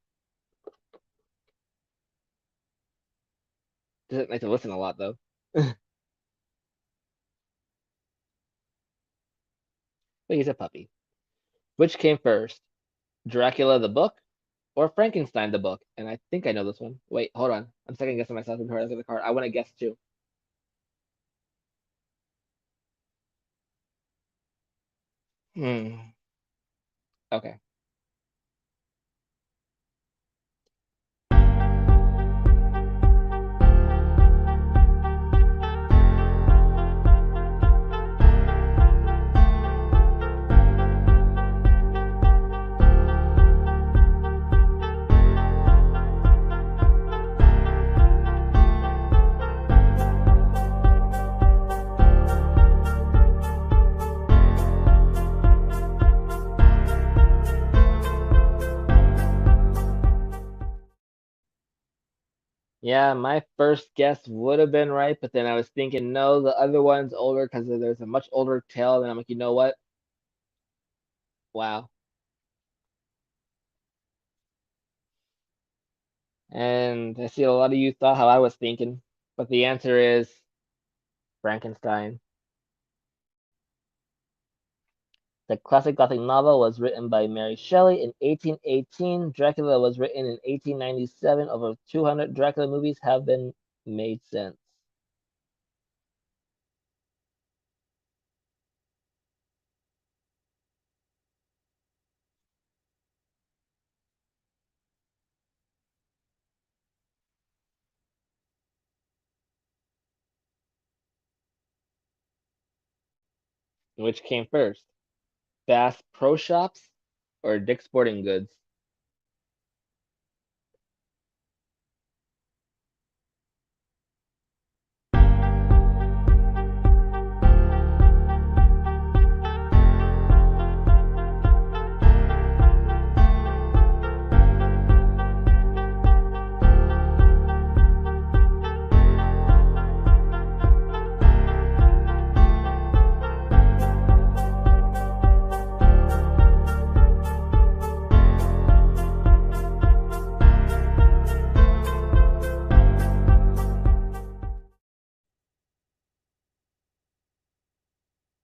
Doesn't like to listen a lot though. But he's a puppy. Which came first, Dracula the book or Frankenstein the book? And I think I know this one. Wait, hold on. I'm second guessing myself before I look at the card. I want to guess too. Hmm. Okay. Yeah, my first guess would have been right, but then I was thinking, no, the other one's older because there's a much older tale. And I'm like, you know what? Wow. And I see a lot of you thought how I was thinking, but the answer is Frankenstein. The classic Gothic novel was written by Mary Shelley in 1818. Dracula was written in 1897. Over 200 Dracula movies have been made since. Which came first? Bass Pro Shops or Dick's Sporting Goods?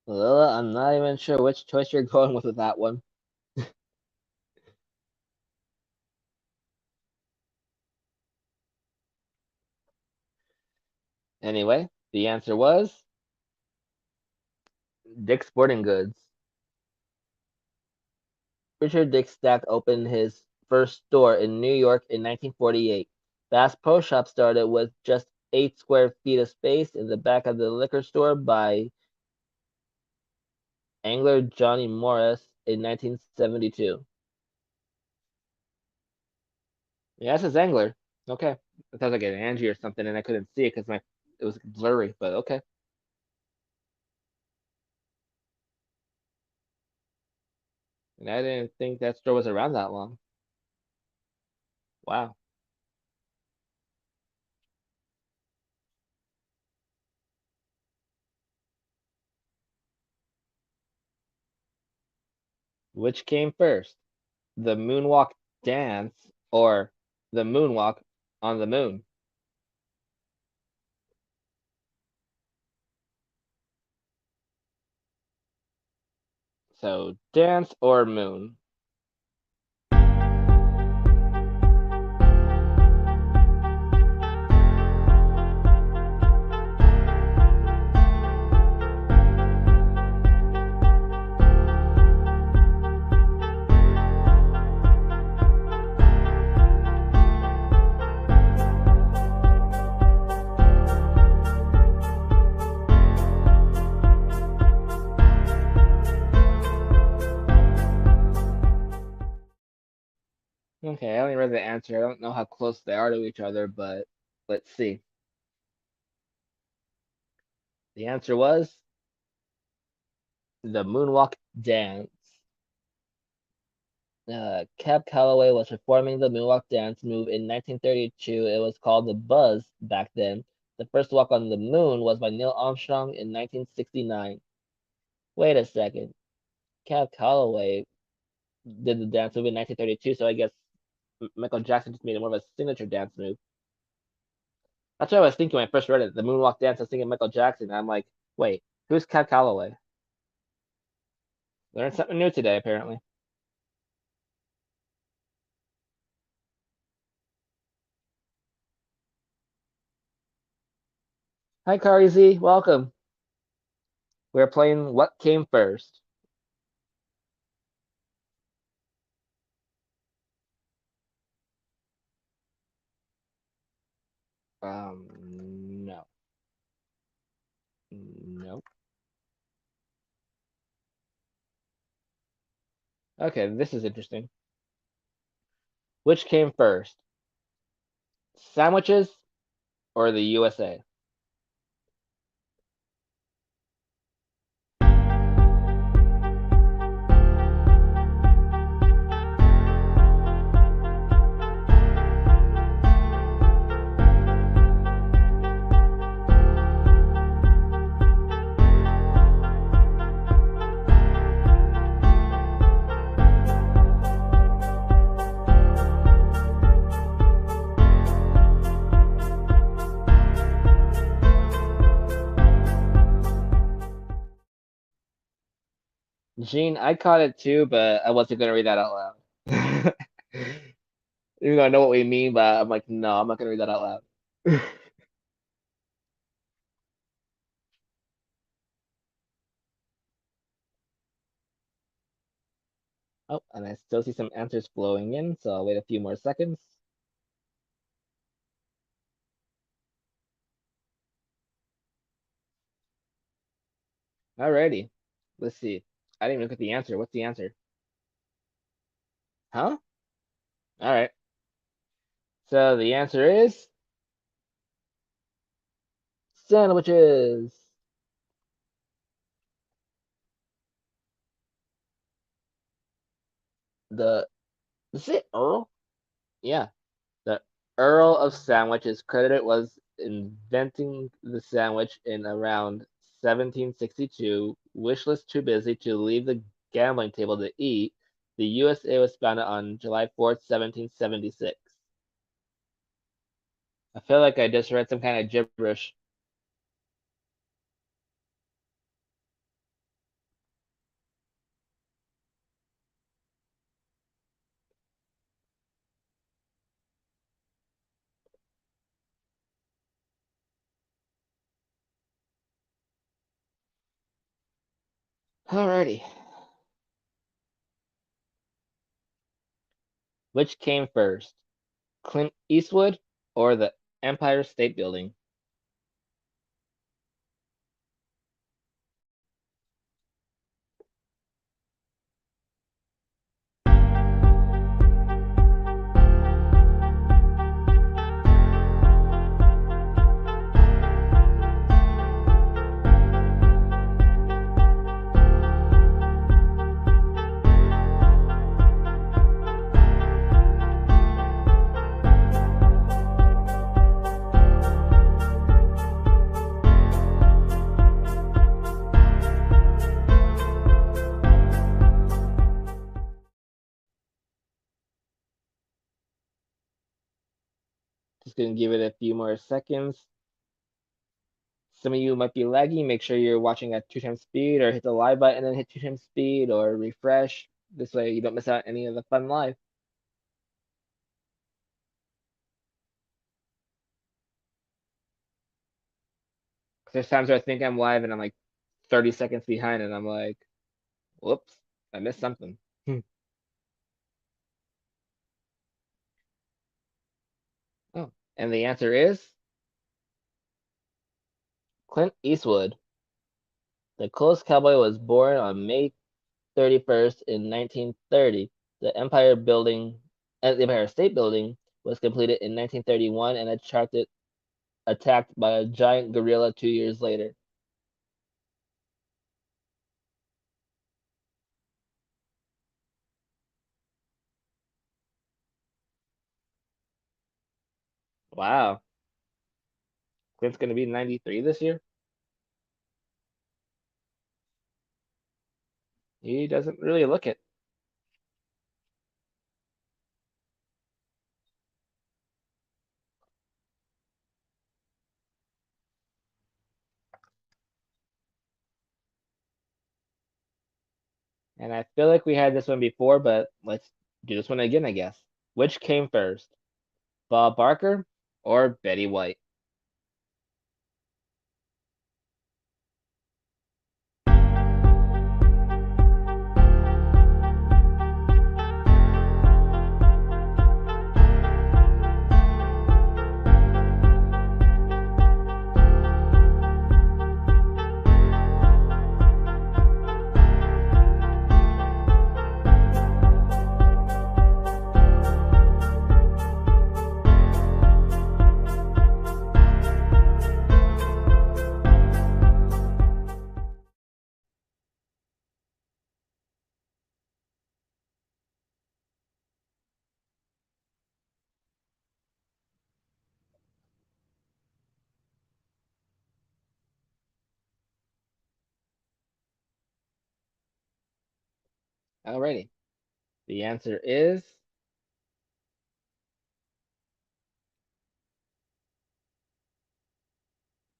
Lila, I'm not even sure which choice you're going with that one. Anyway, the answer was Dick's Sporting Goods. Richard Dick Stack opened his first store in New York in 1948. Bass Pro Shop started with just 8 square feet of space in the back of the liquor store by angler Johnny Morris in 1972. Yeah, this is angler. Okay. I thought like an Angie or something, and I couldn't see it because my it was blurry. But okay. And I didn't think that store was around that long. Wow. Which came first, the moonwalk dance or the moonwalk on the moon? So dance or moon? Okay, I only read the answer. I don't know how close they are to each other, but let's see. The answer was the moonwalk dance. Cab Calloway was performing the moonwalk dance move in 1932. It was called the Buzz back then. The first walk on the moon was by Neil Armstrong in 1969. Wait a second. Cab Calloway did the dance move in 1932, so I guess Michael Jackson just made it more of a signature dance move. That's what I was thinking when I first read it. The moonwalk dance, I was thinking Michael Jackson. I'm like, wait, who's Cab Calloway? Learned something new today, apparently. Hi, Kari Z. Welcome. We're playing What Came First. No. Nope. Okay, this is interesting. Which came first, sandwiches or the USA? Gene, I caught it too, but I wasn't gonna read that out loud. Even though I know what we mean, but I'm like, no, I'm not gonna read that out loud. Oh, and I still see some answers flowing in, so I'll wait a few more seconds. Alrighty. Let's see. I didn't even look at the answer. What's the answer? Huh? Alright. So the answer is sandwiches. The is it Earl? Yeah. The Earl of Sandwich is credited was inventing the sandwich in around 1762. Wishless too busy to leave the gambling table to eat. The USA was founded on July 4th, 1776. I feel like I just read some kind of gibberish. Alrighty. Which came first, Clint Eastwood or the Empire State Building? Just gonna give it a few more seconds. Some of you might be laggy. Make sure you're watching at 2 times speed, or hit the live button and hit 2 times speed, or refresh. This way you don't miss out any of the fun live. Because there's times where I think I'm live and I'm like 30 seconds behind, and I'm like, whoops, I missed something. Oh, and the answer is Clint Eastwood. The Coolest Cowboy was born on May 31st in 1930. The Empire State Building was completed in 1931 and attacked by a giant gorilla 2 years later. Wow. Clint's going to be 93 this year? He doesn't really look it. And I feel like we had this one before, but let's do this one again, I guess. Which came first, Bob Barker or Betty White? Alrighty. The answer is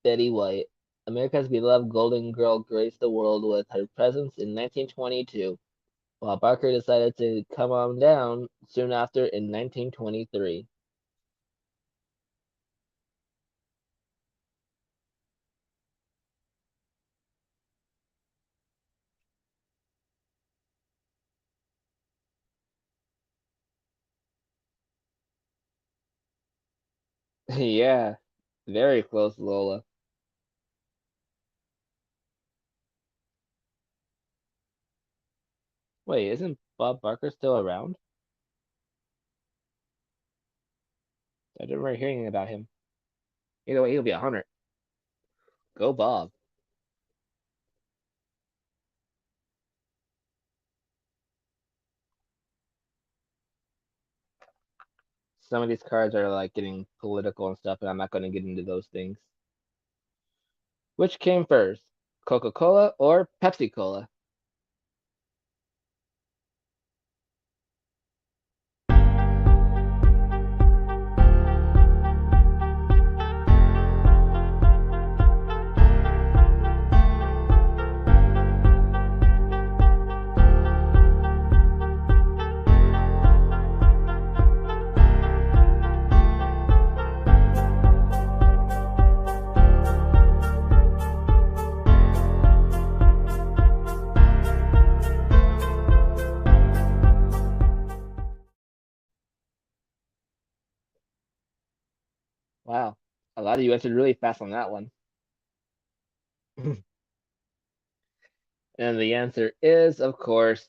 Betty White. America's beloved Golden Girl graced the world with her presence in 1922, while Barker decided to come on down soon after in 1923. Yeah, very close, Lola. Wait, isn't Bob Barker still around? I don't remember hearing about him. Either way, he'll be 100. Go Bob. Some of these cards are like getting political and stuff, and I'm not going to get into those things. Which came first, Coca-Cola or Pepsi-Cola? Wow. A lot of you answered really fast on that one. And the answer is, of course,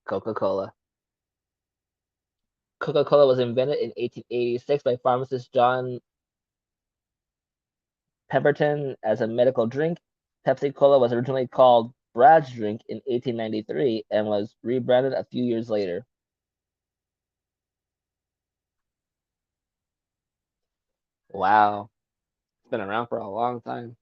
Coca-Cola. Coca-Cola was invented in 1886 by pharmacist John Pemberton as a medical drink. Pepsi-Cola was originally called Brad's Drink in 1893 and was rebranded a few years later. Wow. It's been around for a long time.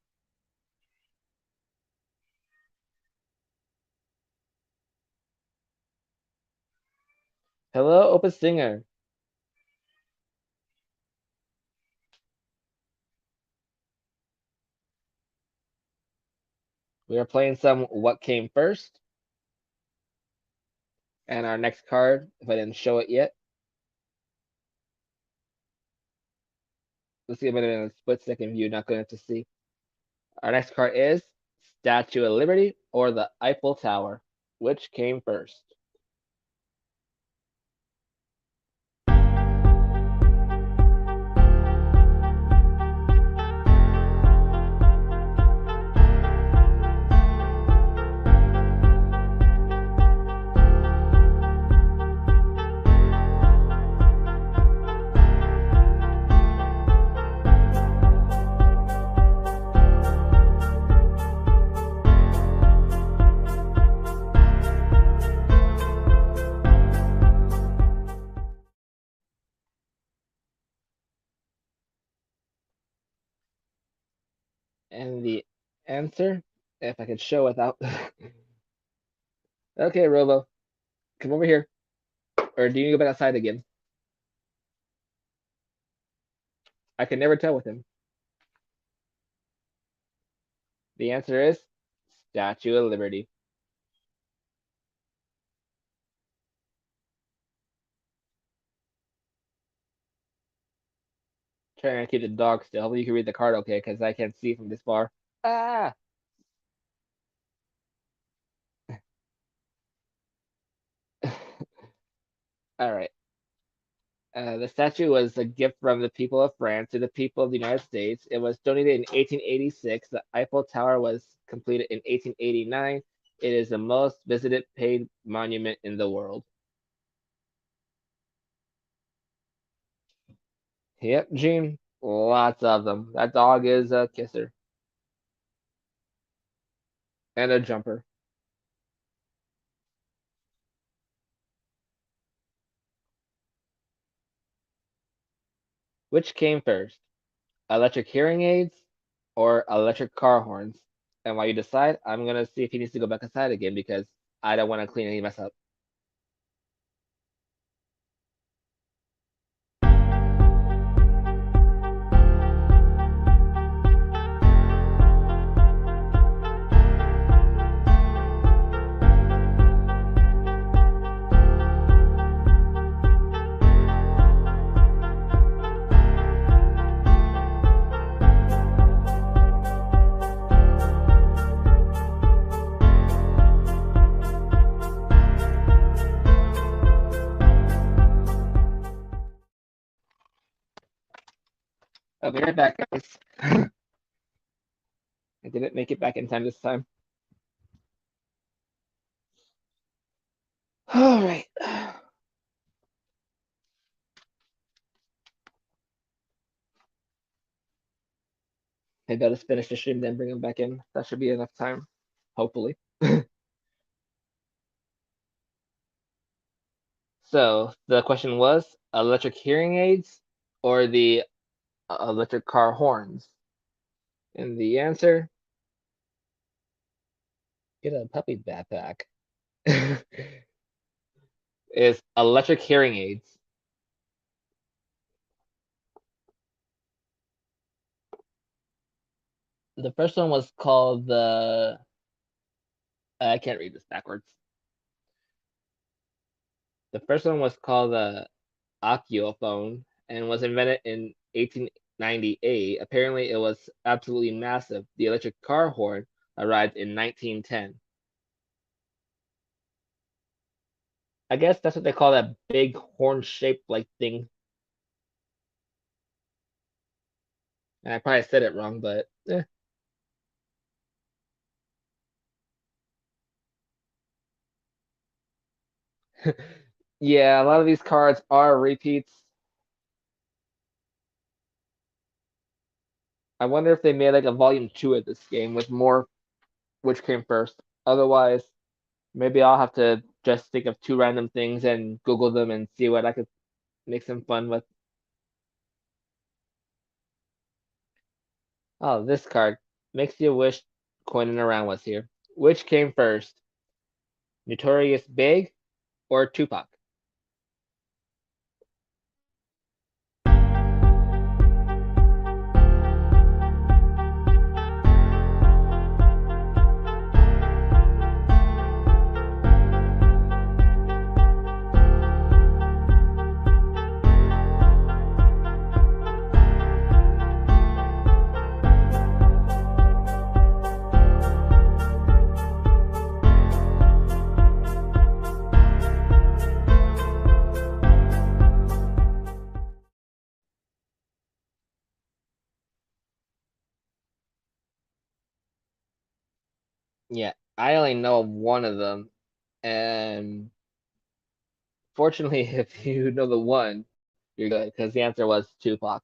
Hello, Opus Singer. We are playing some What Came First. And our next card, if I didn't show it yet, let's see if it in a split second view, not going to see. Our next card is Statue of Liberty or the Eiffel Tower. Which came first? And the answer, if I could show without. Okay, Robo, come over here. Or do you go back outside again? I can never tell with him. The answer is Statue of Liberty. Trying to keep the dog still. Hopefully you can read the card okay, because I can't see from this far. Ah! All right. The statue was a gift from the people of France to the people of the United States. It was donated in 1886. The Eiffel Tower was completed in 1889. It is the most visited paid monument in the world. Yep, Gene. Lots of them. That dog is a kisser and a jumper. Which came first? Electric hearing aids or electric car horns? And while you decide, I'm gonna see if he needs to go back inside again because I don't want to clean any mess up. I'll be right back, guys. I didn't make it back in time this time. All right. Maybe I'll just finish the stream, then bring him back in. That should be enough time, hopefully. So the question was electric hearing aids or the electric car horns? And the answer, get a puppy backpack, is electric hearing aids. The first one was called the, I can't read this backwards. The first one was called the Akiophone and was invented in 1898. Apparently, it was absolutely massive. The electric car horn arrived in 1910. I guess that's what they call that big horn-shaped like thing. And I probably said it wrong, but yeah, a lot of these cards are repeats. I wonder if they made like a volume two of this game with more which came first. Otherwise, maybe I'll have to just think of two random things and Google them and see what I could make some fun with. Oh, this card makes you wish Coin Around was here. Which came first, Notorious Big or Tupac? Yeah, I only know of one of them, and fortunately, if you know the one, you're good because the answer was Tupac.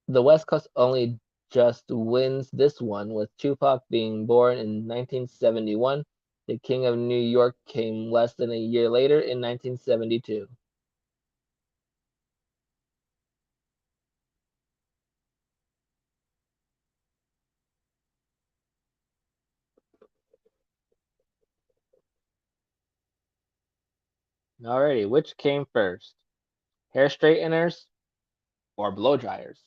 The West Coast only just wins this one, with Tupac being born in 1971. The King of New York came less than a year later in 1972. Alrighty, which came first? Hair straighteners or blow dryers?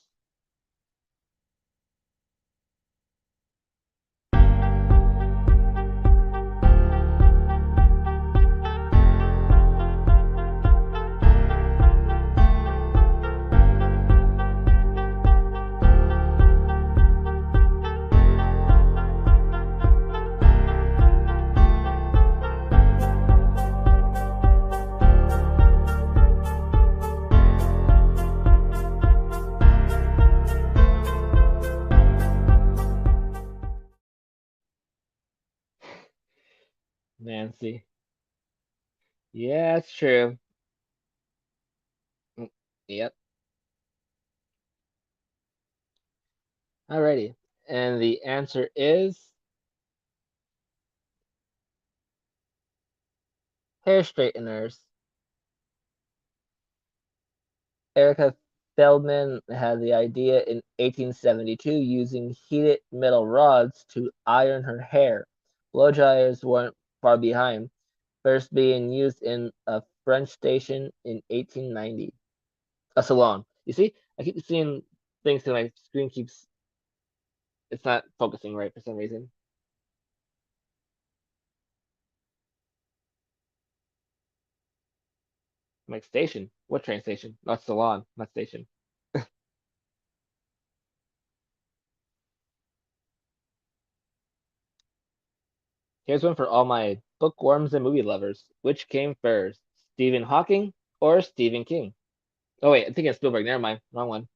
Nancy. Yeah, it's true. Mm, Yep. Alrighty. And the answer is hair straighteners. Erica Feldman had the idea in 1872 using heated metal rods to iron her hair. Blow dryers weren't far behind, first being used in a French station in 1890. A salon. You see, I keep seeing things and my screen keeps it's not focusing right for some reason. I'm like station. What train station? Not salon, not station. Here's one for all my bookworms and movie lovers. Which came first, Stephen Hawking or Stephen King? Oh wait, I think it's Spielberg. Never mind, wrong one.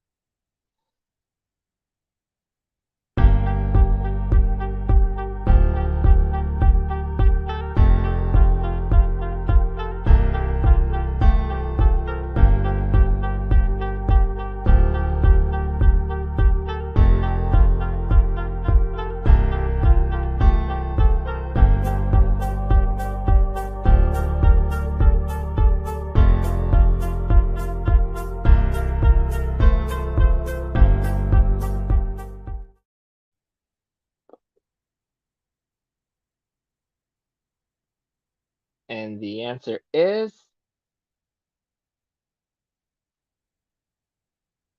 And the answer is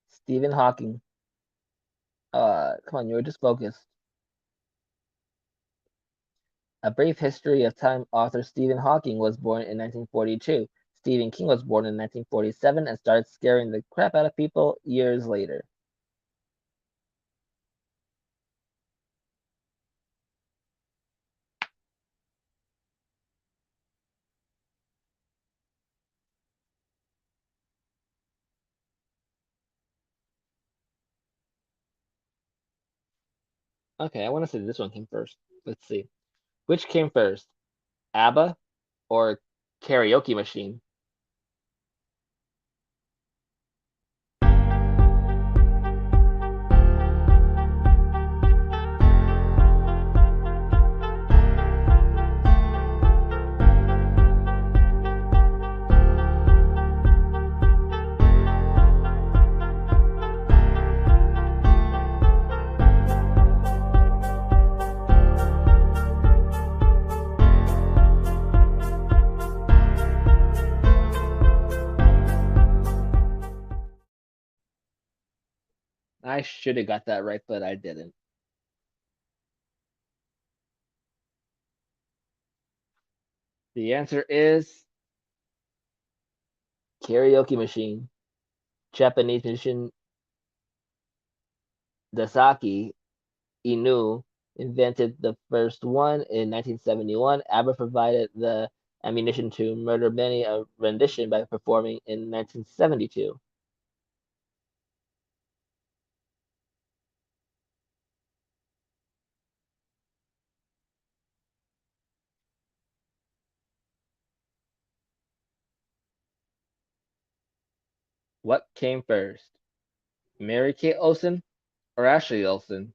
Stephen Hawking. Come on, you were just focused. A Brief History of Time author Stephen Hawking was born in 1942. Stephen King was born in 1947 and started scaring the crap out of people years later. Okay, I want to say this one came first. Let's see. Which came first, ABBA or Karaoke Machine? I should have got that right, but I didn't. The answer is Karaoke Machine. Japanese musician Daisuke Inu invented the first one in 1971. ABBA provided the ammunition to murder many a rendition by performing in 1972. What came first, Mary Kate Olsen or Ashley Olsen?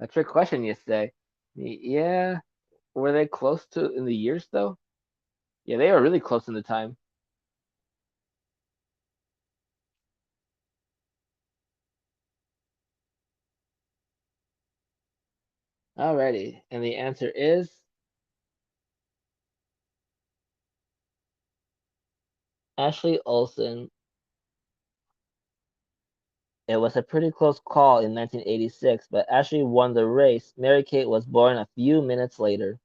A trick question, you say? Yeah, were they close to in the years though? Yeah, they were really close in the time. Alrighty, and the answer is Ashley Olsen. It was a pretty close call in 1986, but Ashley won the race. Mary Kate was born a few minutes later.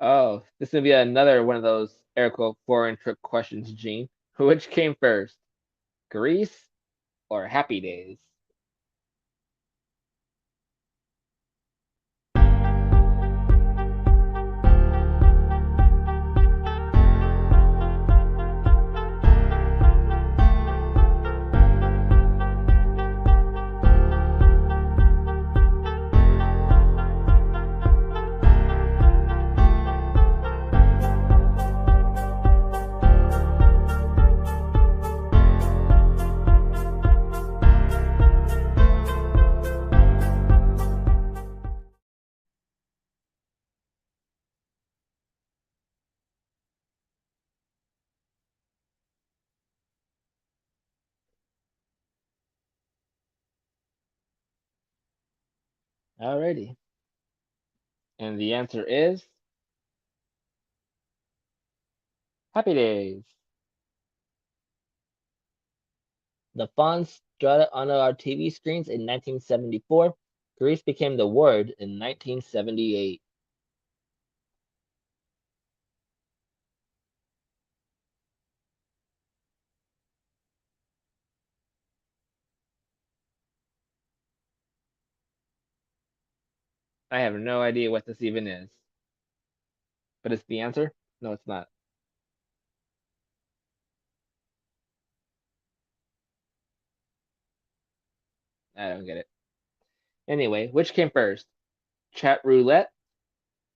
Oh, this is gonna be another one of those air quote foreign trick questions, Gene. Which came first, Grease or Happy Days? Alrighty, and the answer is Happy Days. The font strutted onto our TV screens in 1974. Grease became the word in 1978. I have no idea what this even is. But it's the answer? No, it's not. I don't get it. Anyway, which came first? Chat roulette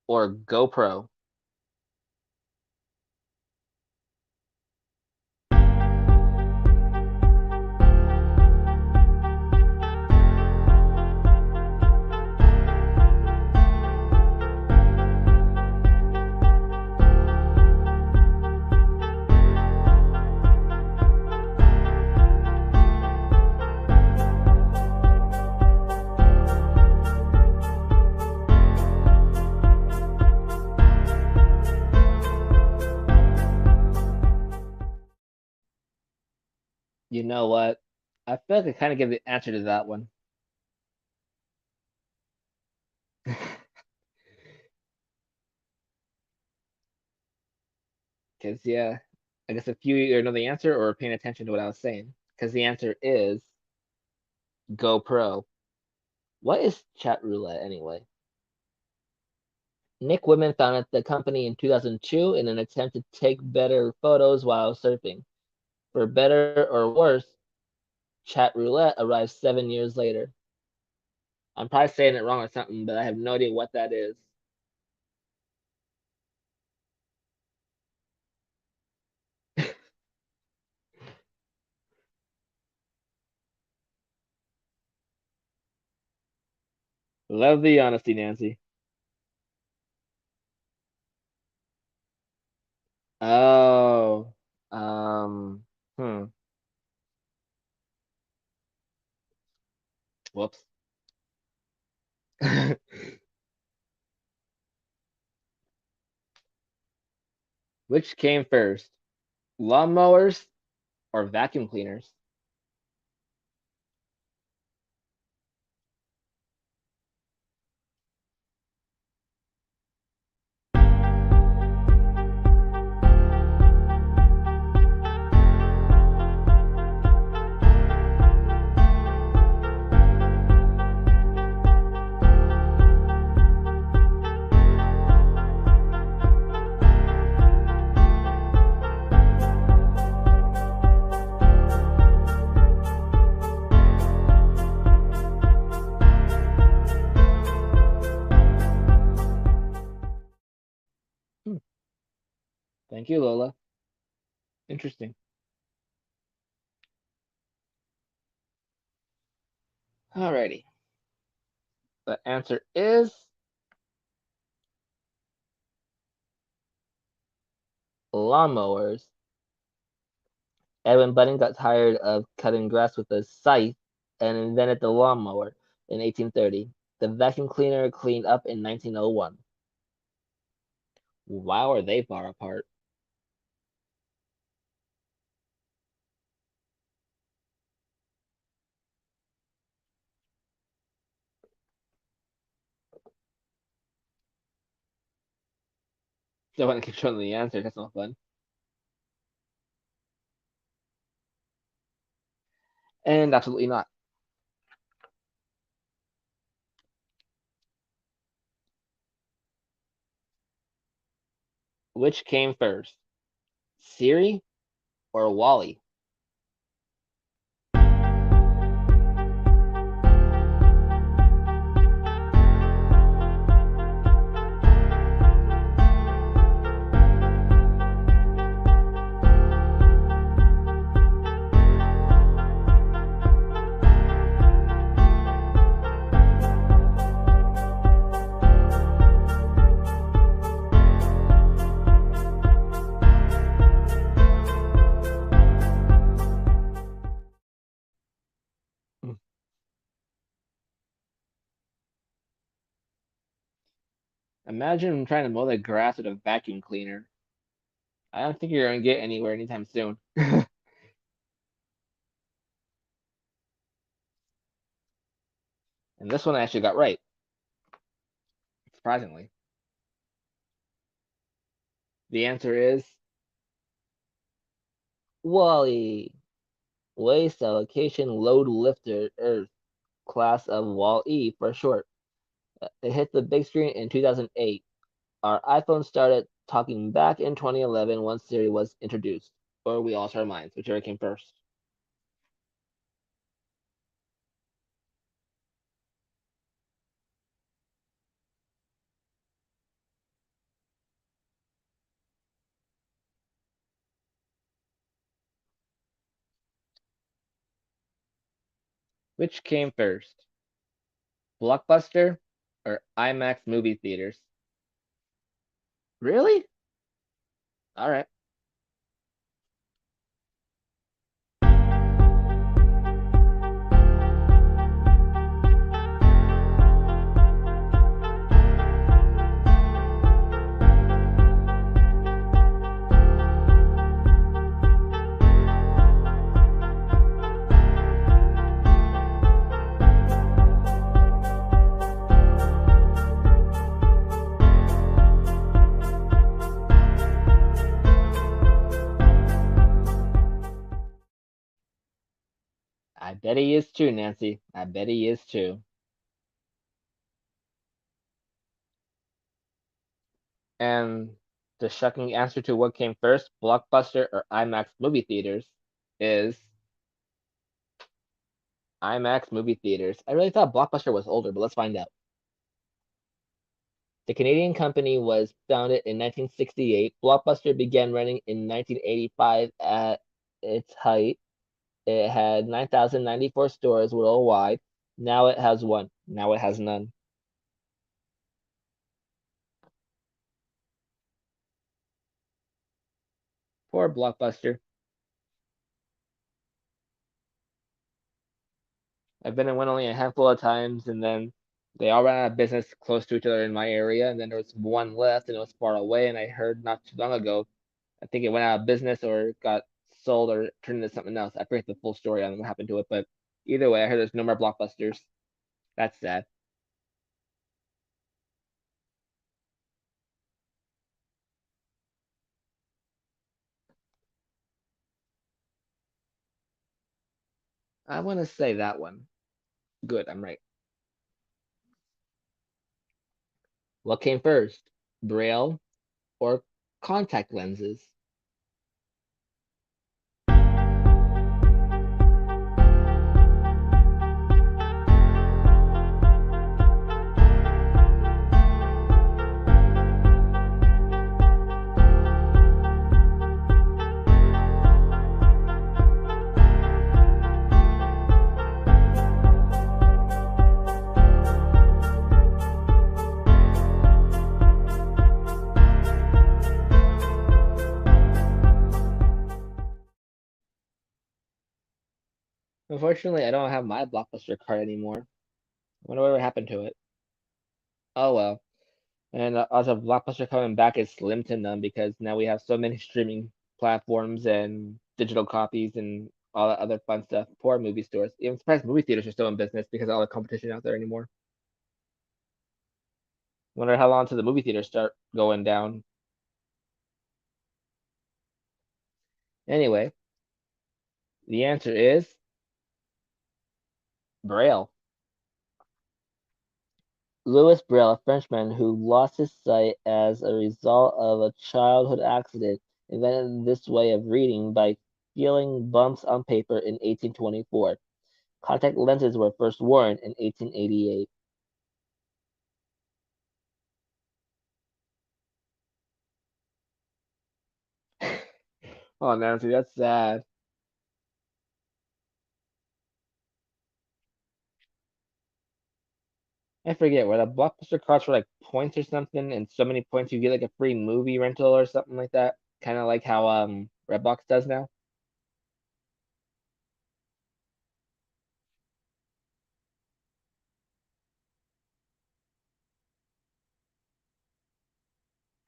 or GoPro? You know what? I feel like I kind of give the answer to that one. Because, yeah, I guess if you either know the answer or are paying attention to what I was saying. Because the answer is GoPro. What is chat roulette anyway? Nick Woodman founded the company in 2002 in an attempt to take better photos while surfing. For better or worse, chat roulette arrived 7 years later. I'm probably saying it wrong or something, but I have no idea what that is. Love the honesty, Nancy. Oh, um, hmm. Whoops. Which came first, lawnmowers or vacuum cleaners? Hmm. Thank you, Lola. Interesting. Alrighty. The answer is lawnmowers. Edwin Budding got tired of cutting grass with a scythe and invented the lawnmower in 1830. The vacuum cleaner cleaned up in 1901. Wow, are they far apart? So I want to keep showing the answer. That's not fun. And absolutely not. Which came first, Siri or Wally? Imagine trying to mow the grass with a vacuum cleaner. I don't think you're going to get anywhere anytime soon. And this one I actually got right, surprisingly. The answer is Wally. Waste Allocation Load Lifter Earth, class of Wall-E for short. It hit the big screen in 2008. Our iPhone started talking back in 2011 once Siri was introduced. Or we lost our minds, whichever came first. Which came first, Blockbuster or IMAX movie theaters? Really? All right. bet he is too, Nancy. I bet he is too. And the shocking answer to what came first, Blockbuster or IMAX movie theaters, is IMAX movie theaters. I really thought Blockbuster was older, but let's find out. The Canadian company was founded in 1968. Blockbuster began running in 1985 at its height. It had 9,094 stores worldwide. Now it has one. Now it has none. Poor Blockbuster. I've been in one only a handful of times, and then they all ran out of business close to each other in my area, and then there was one left, and it was far away. And I heard not too long ago, I think it went out of business or got sold or turned into something else. I forget the full story on what happened to it, but either way, I heard there's no more Blockbusters. That's sad. I want to say that one. Good, I'm right. What came first, Braille or contact lenses? Unfortunately, I don't have my Blockbuster card anymore. I wonder what happened to it. Oh well. And also, Blockbuster coming back is slim to none because now we have so many streaming platforms and digital copies and all that other fun stuff. Poor movie stores. Even surprised movie theaters are still in business because of all the competition out there anymore. Wonder how long till the movie theaters start going down. Anyway, the answer is Braille. Louis Braille, a Frenchman who lost his sight as a result of a childhood accident, invented this way of reading by feeling bumps on paper in 1824. Contact lenses were first worn in 1888. Oh, Nancy, that's sad. I forget, where the Blockbuster cards for like points or something, and so many points you get like a free movie rental or something like that. Kind of like how Redbox does now.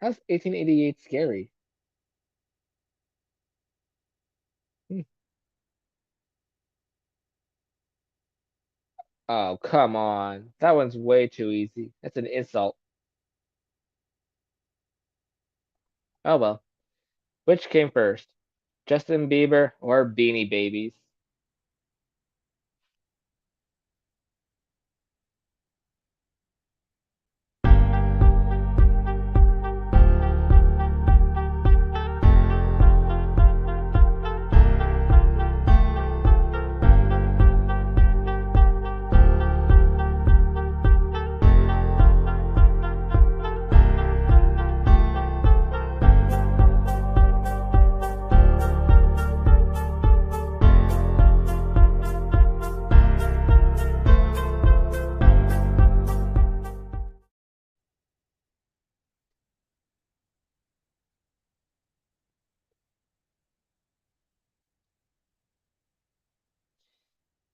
How's 1888 scary? Hmm. Oh, come on. That one's way too easy. That's an insult. Oh well. Which came first? Justin Bieber or Beanie Babies?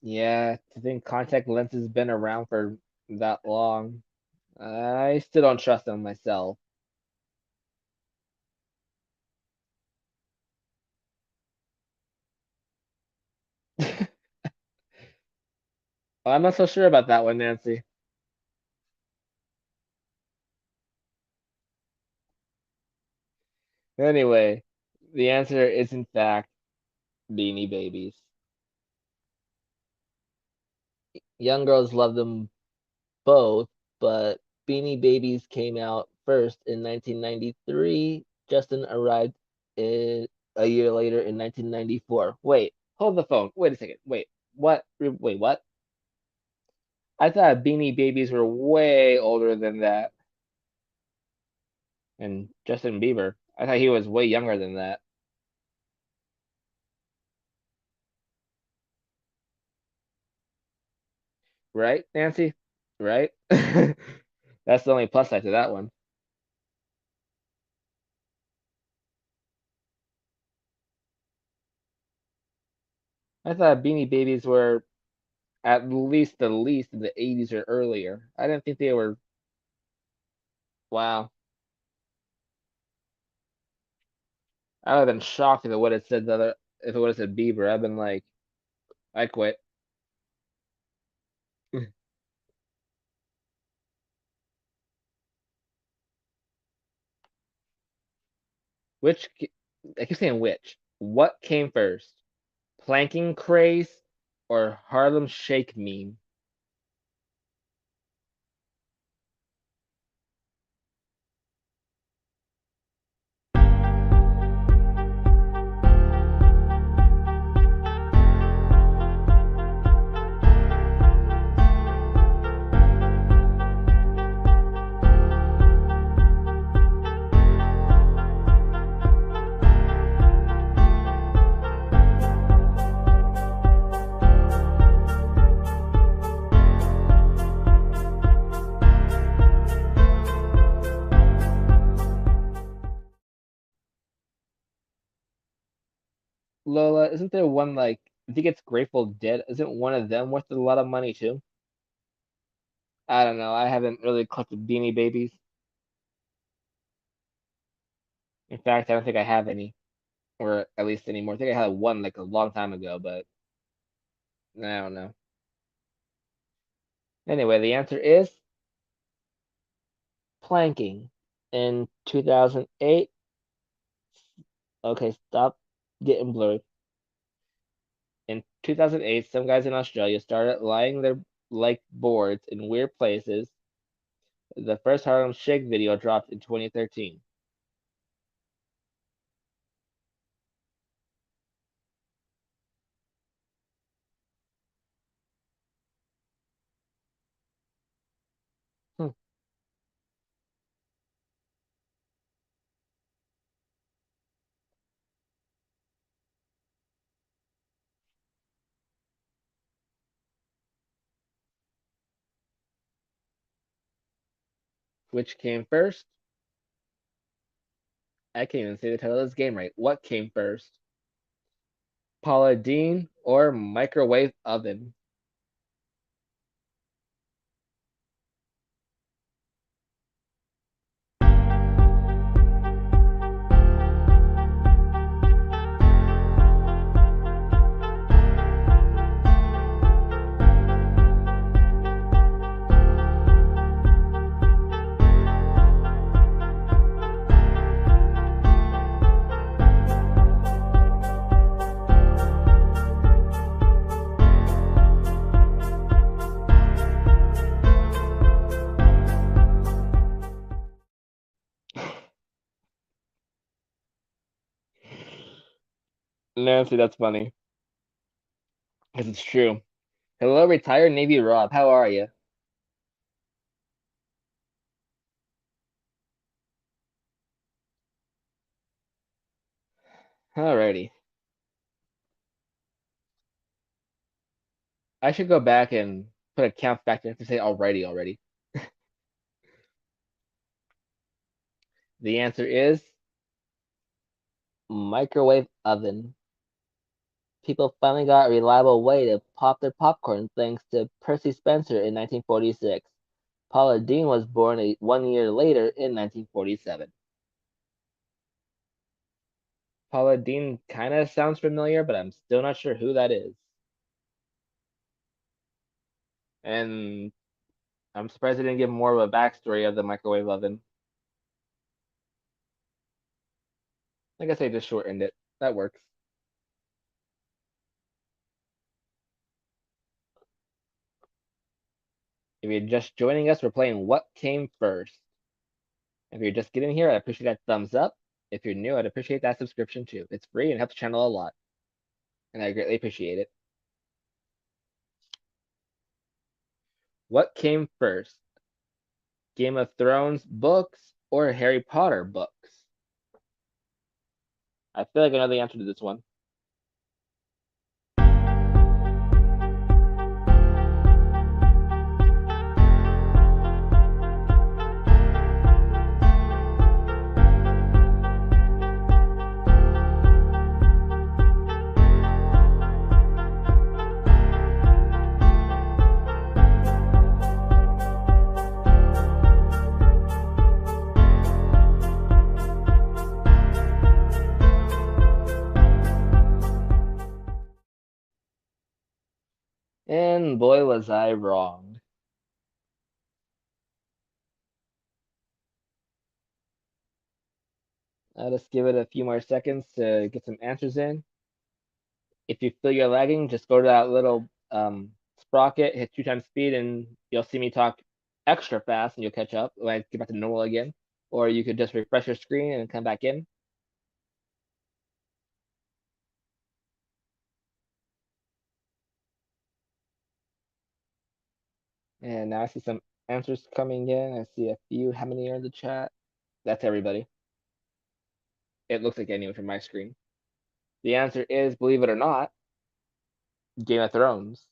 Yeah, I think contact lenses been around for that long. I still don't trust them myself. I'm not so sure about that one, Nancy. Anyway, the answer is in fact Beanie Babies. young girls love them both, but Beanie Babies came out first in 1993. Justin arrived in, a year later in 1994. Wait, hold the phone. Wait a second. Wait, what? Wait, what? I thought Beanie Babies were way older than that. And Justin Bieber, I thought he was way younger than that. Right, Nancy? Right? That's the only plus side to that one. I thought Beanie Babies were at least in the 80s or earlier. I didn't think they were. Wow. I would have been shocked if it would have said the other, if it would have said Bieber. I've been like, I quit. Which, I keep saying which. What came first? Planking craze or Harlem Shake meme? Lola, isn't there one like, I think it's Grateful Dead? Isn't one of them worth a lot of money too? I don't know. I haven't really collected Beanie Babies. In fact, I don't think I have any, or at least anymore. I think I had one like a long time ago, but I don't know. Anyway, the answer is planking. In 2008, okay, stop getting blurry. In 2008, some guys in Australia started lying their like boards in weird places. The first Harlem Shake video dropped in 2013. Hmm. Which came first? I can't even say the title of this game right. What came first? Paula Deen or microwave oven? Nancy, that's funny. Because it's true. Hello, retired Navy Rob. How are you? Alrighty. I should go back and put a count factor to say already. The answer is microwave oven. People finally got a reliable way to pop their popcorn thanks to Percy Spencer in 1946. Paula Deen was born 1 year later in 1947. Paula Deen kind of sounds familiar, but I'm still not sure who that is. And I'm surprised they didn't give more of a backstory of the microwave oven. I guess they just shortened it. That works. If you're just joining us, we're playing What Came First. If you're just getting here, I'd appreciate that thumbs up. If you're new, I'd appreciate that subscription too. It's free and helps the channel a lot. And I greatly appreciate it. What came first? Game of Thrones books or Harry Potter books? I feel like I know the answer to this one. And boy, was I wrong. I'll just give it a few more seconds to get some answers in. If you feel you're lagging, just go to that little sprocket, hit 2 times speed, and you'll see me talk extra fast, and you'll catch up when I get back to normal again. Or you could just refresh your screen and come back in. And now I see some answers coming in. I see a few. How many are in the chat? That's everybody. It looks like anyway from my screen. The answer is, believe it or not, Game of Thrones.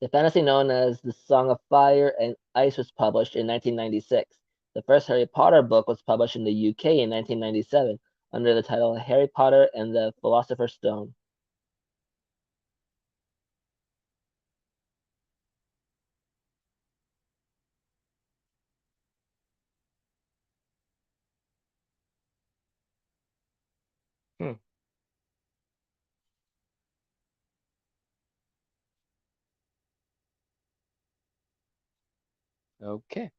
The fantasy known as The Song of Fire and Ice was published in 1996. The first Harry Potter book was published in the UK in 1997 under the title Harry Potter and the Philosopher's Stone. Hmm. Okay.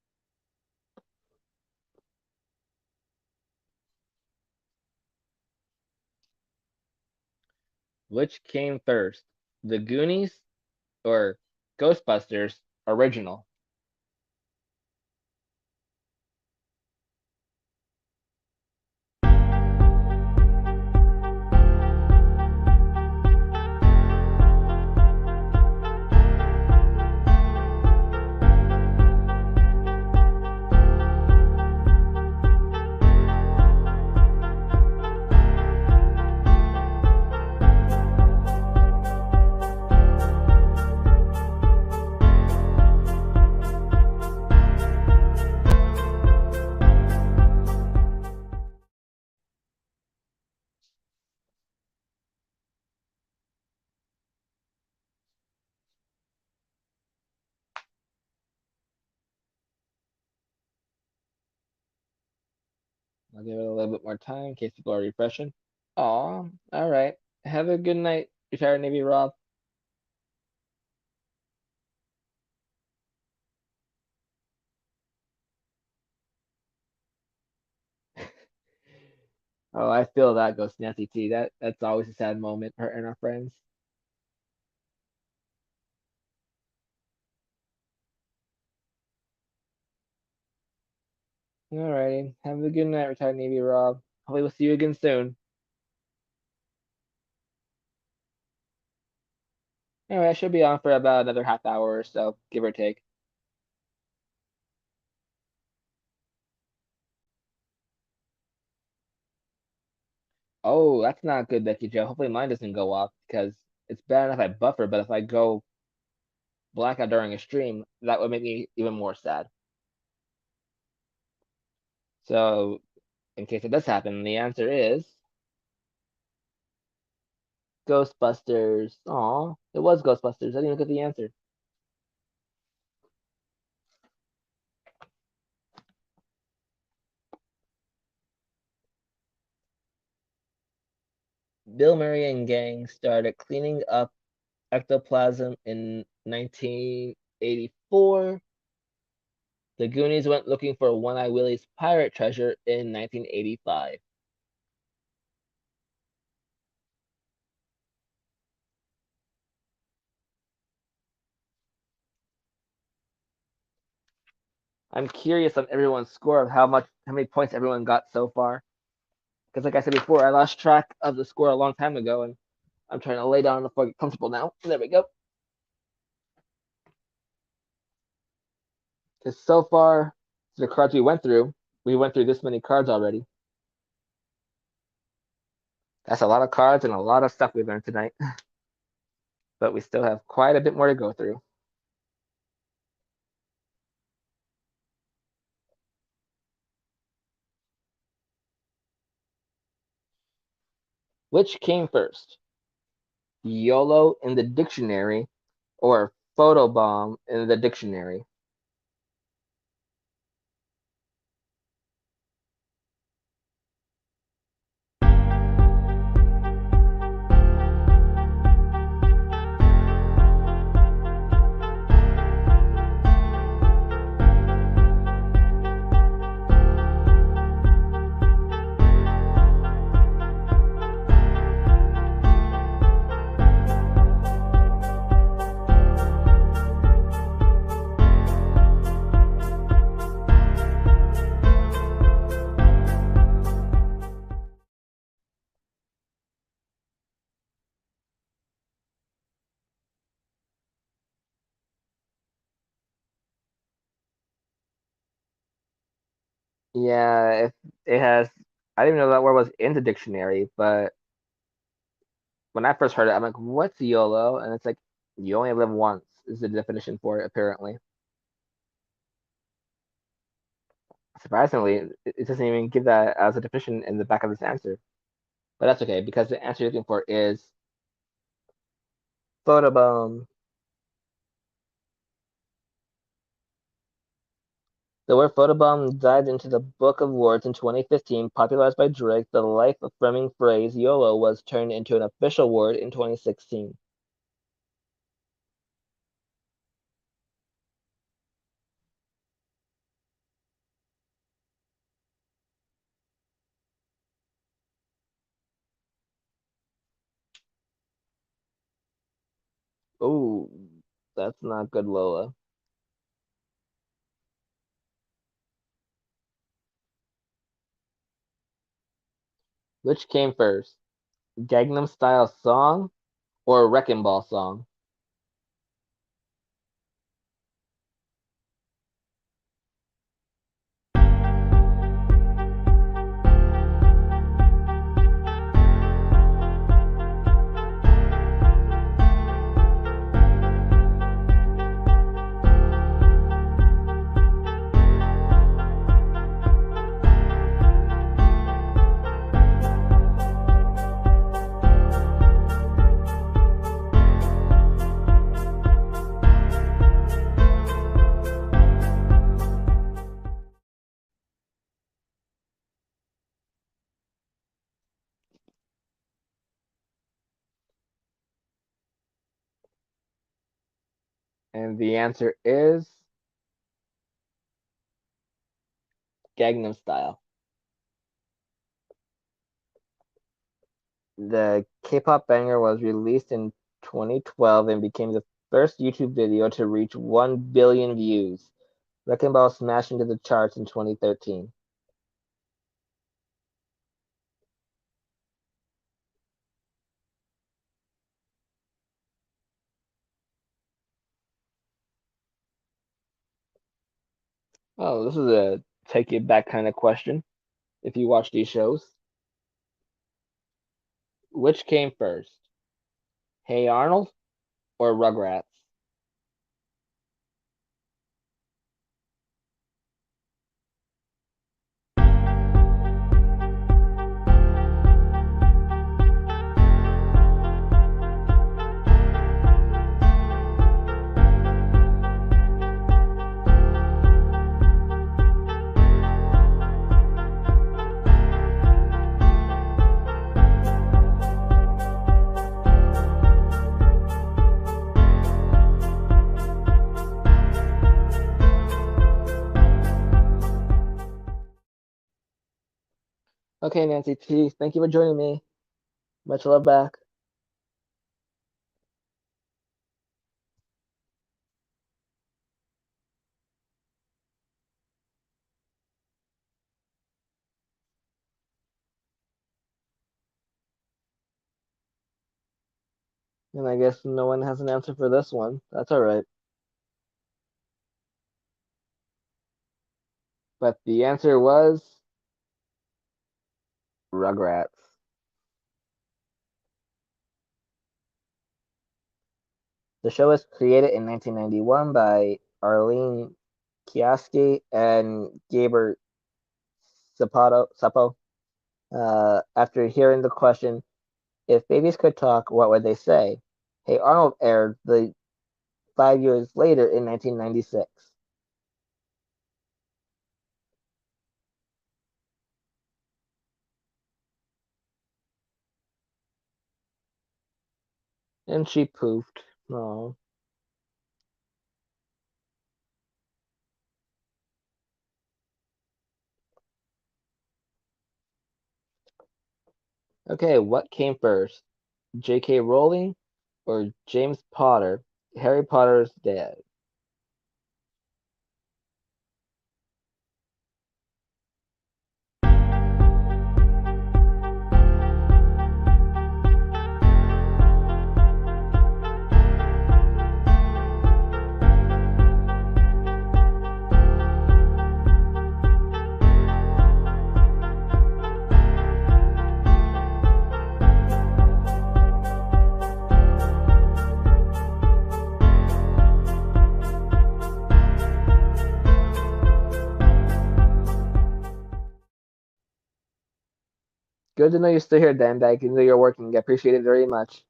Which came first, The Goonies or Ghostbusters original? I'll give it a little bit more time in case people are refreshing. Aw, all right. Have a good night, retired Navy Rob. Oh, I feel that, Ghost Nancy T. That's always a sad moment for her and our friends. Alrighty. Have a good night, retired Navy Rob. Hopefully we'll see you again soon. Alright, I should be on for about another half hour or so, give or take. Oh, that's not good, Becky Joe. Hopefully mine doesn't go off because it's bad enough I buffer, but if I go blackout during a stream, that would make me even more sad. So, in case it does happen, the answer is Ghostbusters. Aw, it was Ghostbusters. I didn't even get the answer. Bill Murray and gang started cleaning up ectoplasm in 1984. The Goonies went looking for One-Eye Willie's pirate treasure in 1985. I'm curious on everyone's score of how many points everyone got so far. Because like I said before, I lost track of the score a long time ago, and I'm trying to lay down on the floor, get comfortable now. There we go. Because so far, the cards we went through this many cards already. That's a lot of cards and a lot of stuff we learned tonight. But we still have quite a bit more to go through. Which came first? YOLO in the dictionary or photobomb in the dictionary? Yeah, if it has, I didn't even know that word was in the dictionary, but when I first heard it, I'm like, what's YOLO? And it's like, you only live once is the definition for it, apparently. Surprisingly, it doesn't even give that as a definition in the back of this answer. But that's okay, because the answer you're looking for is photobomb. The word photobomb dived into the book of words in 2015, popularized by Drake. The life-affirming phrase YOLO was turned into an official word in 2016. Oh, that's not good, Lola. Which came first, Gangnam Style song or Wrecking Ball song? And the answer is Gangnam Style. The K-pop banger was released in 2012 and became the first YouTube video to reach 1 billion views. Wrecking Ball smashed into the charts in 2013. Oh, this is a take it back kind of question. If you watch these shows, which came first, Hey Arnold or Rugrats? Okay, Nancy T, thank you for joining me. Much love back. And I guess no one has an answer for this one. That's alright. But the answer was Rugrats. The show was created in 1991 by Arlene Kiaski and Gaber Sapo. After hearing the question, if babies could talk, what would they say? Hey Arnold aired the 5 years later in 1996. And she poofed. Oh. Okay, what came first? J.K. Rowling or James Potter, Harry Potter's dad? Good to know you're still here, Dan. Back. You know you're working. I appreciate it very much.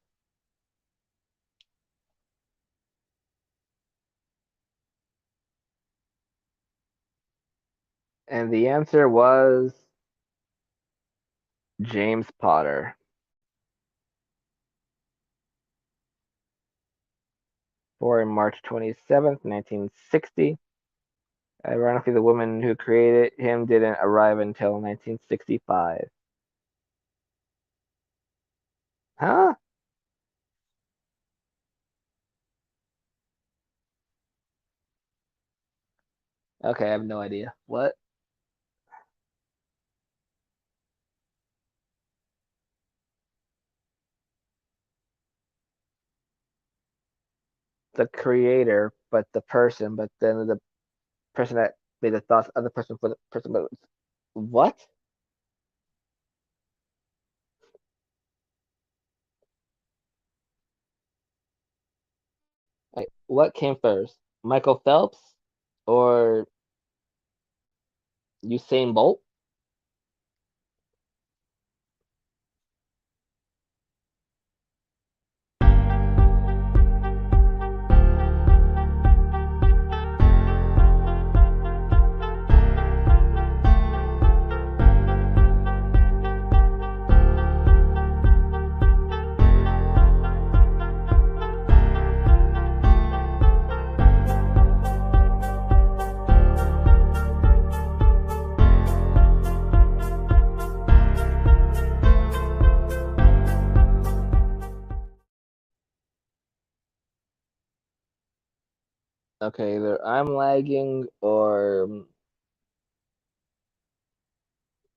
And the answer was James Potter. Born March 27th, 1960. Ironically, the woman who created him didn't arrive until 1965. Huh? Okay, I have no idea. What? The creator, but the person, but then the person that made the thoughts of the person for the person. But what? Like, what came first? Michael Phelps or Usain Bolt? Okay, either I'm lagging or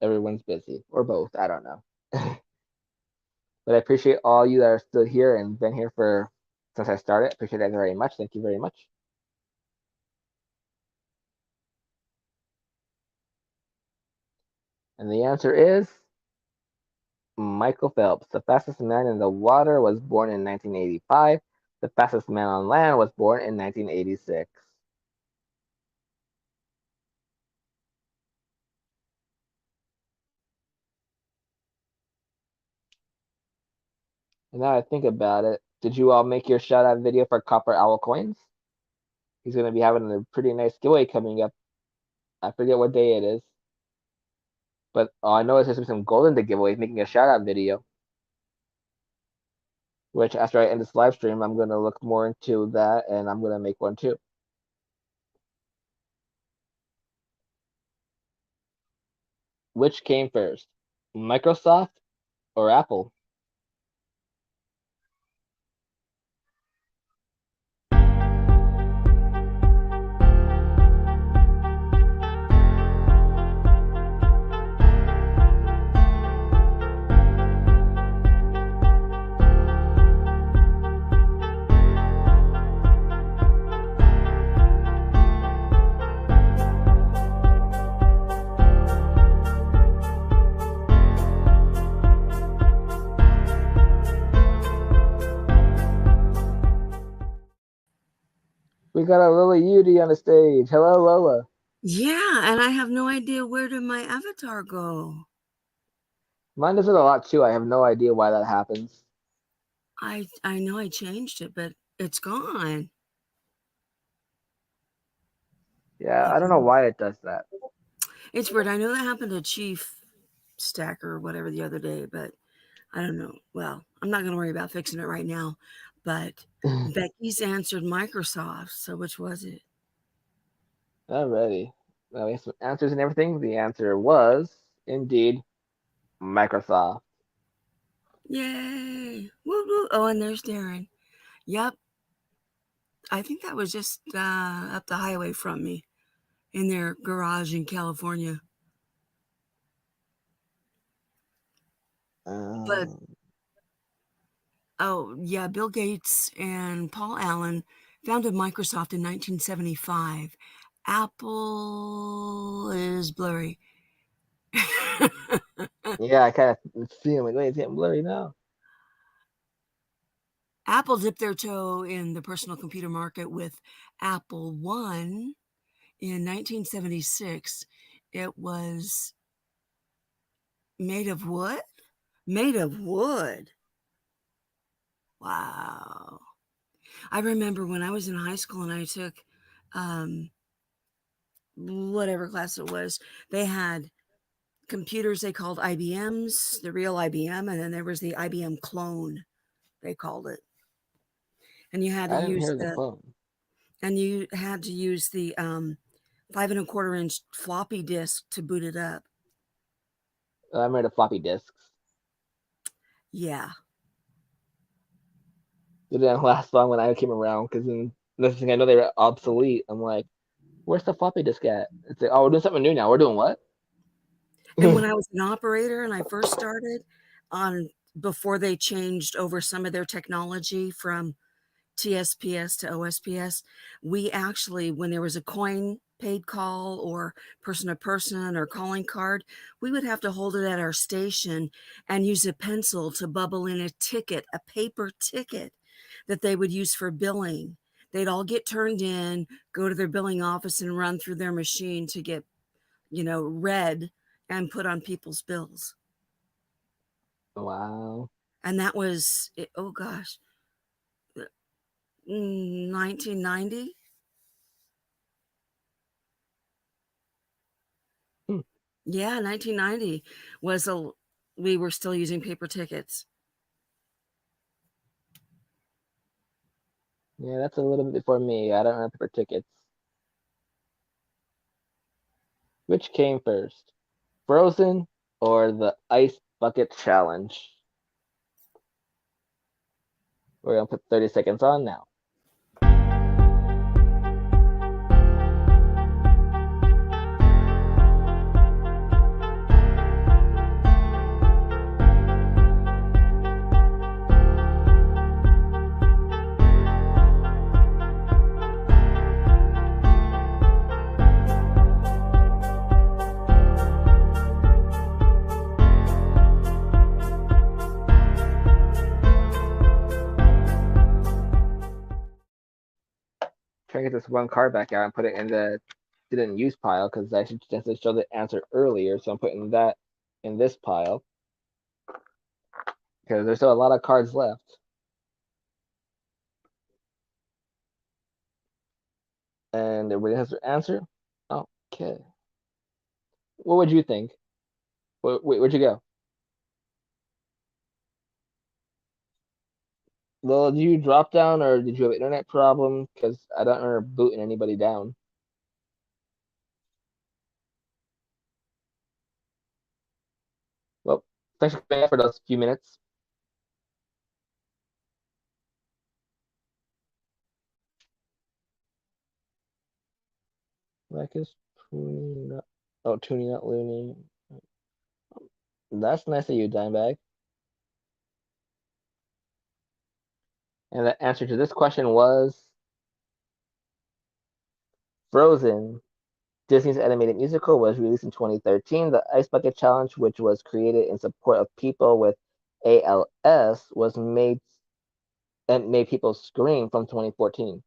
everyone's busy, or both. I don't know. But I appreciate all you that are still here and been here for since I started. Appreciate that very much. Thank you very much. And the answer is Michael Phelps. The fastest man in the water was born in 1985. The fastest man on land was born in 1986. And now I think about it, did you all make your shout out video for Copper Owl Coins? He's going to be having a pretty nice giveaway coming up. I forget what day it is. But all I know is there's some golden to give away, making a shout out video. Which after I end this live stream, I'm gonna look more into that and I'm gonna make one too. Which came first, Microsoft or Apple? we got a Lola Yudi on the stage. Hello, Lola. Yeah, and I have no idea where did my avatar go. Mine does it a lot too. I have no idea why that happens. I know I changed it, but it's gone. Yeah, I don't know Yeah. why it does that. It's weird. I know that happened to Chief Stacker or whatever the other day, but I don't know. Well, I'm not going to worry about fixing it right now. But Becky's answered Microsoft. So which was it? Alrighty. Now we have some answers and everything. The answer was indeed Microsoft. Yay! Woo woo! Oh, and there's Darren. Yep, I think that was just up the highway from me in their garage in California. But Um, oh, yeah, Bill Gates and Paul Allen founded Microsoft in 1975. Apple is blurry. yeah, I kind of see him like, wait, it's getting blurry now. Apple dipped their toe in the personal computer market with Apple One in 1976. It was made of wood? Made of wood. Wow. I remember when I was in high school and I took um, whatever class it was, they had computers they called IBMs, the real IBM, and then there was the IBM clone, they called it. And you had to I didn't use hear the the clone. five and a quarter inch floppy disk to boot it up. I made a floppy disks. Yeah. It didn't last long when I came around because then next thing I know they were obsolete. I'm like, where's the floppy disk at? It's like, oh, we're doing something new now. We're doing what? And when I was an operator and I first started on before they changed over some of their technology from TSPS to OSPS, we actually, when there was a coin paid call or person to person or calling card, we would have to hold it at our station and use a pencil to bubble in a ticket, a paper ticket that they would use for billing. They'd all get turned in, go to their billing office and run through their machine to get, read and put on people's bills. Wow. And that was, oh gosh, 1990. Hmm. Yeah, 1990 was we were still using paper tickets. Yeah, that's a little bit before me. I don't remember tickets. Which came first, Frozen or the Ice Bucket Challenge? We're gonna put 30 seconds on now. Try to get this one card back out and put it in the didn't use pile because I should just show the answer earlier. So I'm putting that in this pile because there's still a lot of cards left. And everybody has their answer. Okay. What would you think? Where'd you go? Well, did you drop down or did you have an internet problem? Because I don't remember booting anybody down. Well, thanks for coming out for those few minutes. Like is tuning up. Oh, tuning up Looney. That's nice of you, Dimebag. And the answer to this question was Frozen. Disney's animated musical was released in 2013. The Ice Bucket Challenge, which was created in support of people with ALS, was made and made people scream from 2014.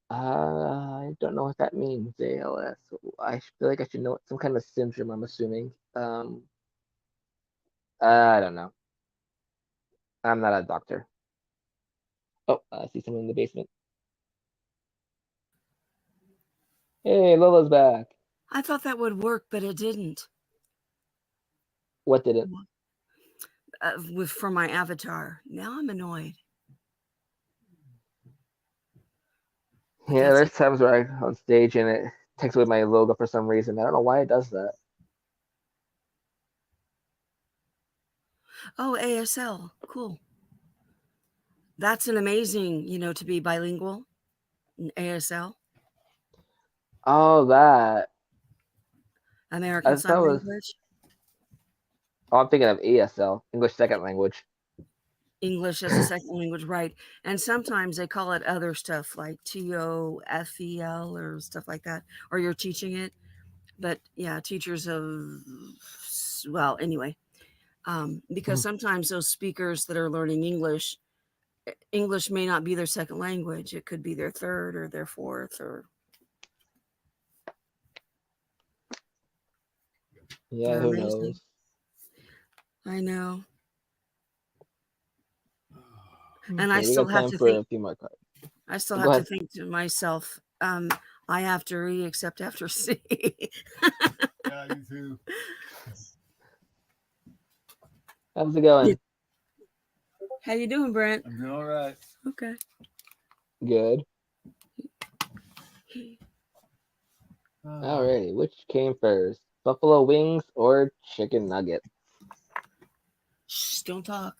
I don't know what that means, ALS. I feel like I should know it. Some kind of syndrome, I'm assuming. I don't know. I'm not a doctor. Oh, I see someone in the basement. Hey, Lola's back. I thought that would work, but it didn't. What did it? For my avatar. Now I'm annoyed. But Yeah, that's there's times where I on stage and it takes away my logo for some reason. I don't know why it does that. oh, ASL. Cool. That's an amazing, to be bilingual in ASL, Oh, that. American I Sign thought it was. Language. Oh, I'm thinking of ESL, English Second Language. English as a second language, right? And sometimes they call it other stuff like TOEFL or stuff like that, or you're teaching it. But yeah, teachers of, well, anyway, because sometimes those speakers that are learning English may not be their second language. It could be their third or their fourth, or Yeah, they're who amazing. knows? I know. And I Okay, we still got have time to for think, a few more cards. I still Go have to ahead. think to myself, I have to re except after C. Yeah, you too. How's it going? How you doing, Brent? I'm doing all right. Okay. Good. Ah. Alrighty, which came first? Buffalo wings or chicken nuggets? Shh, don't talk.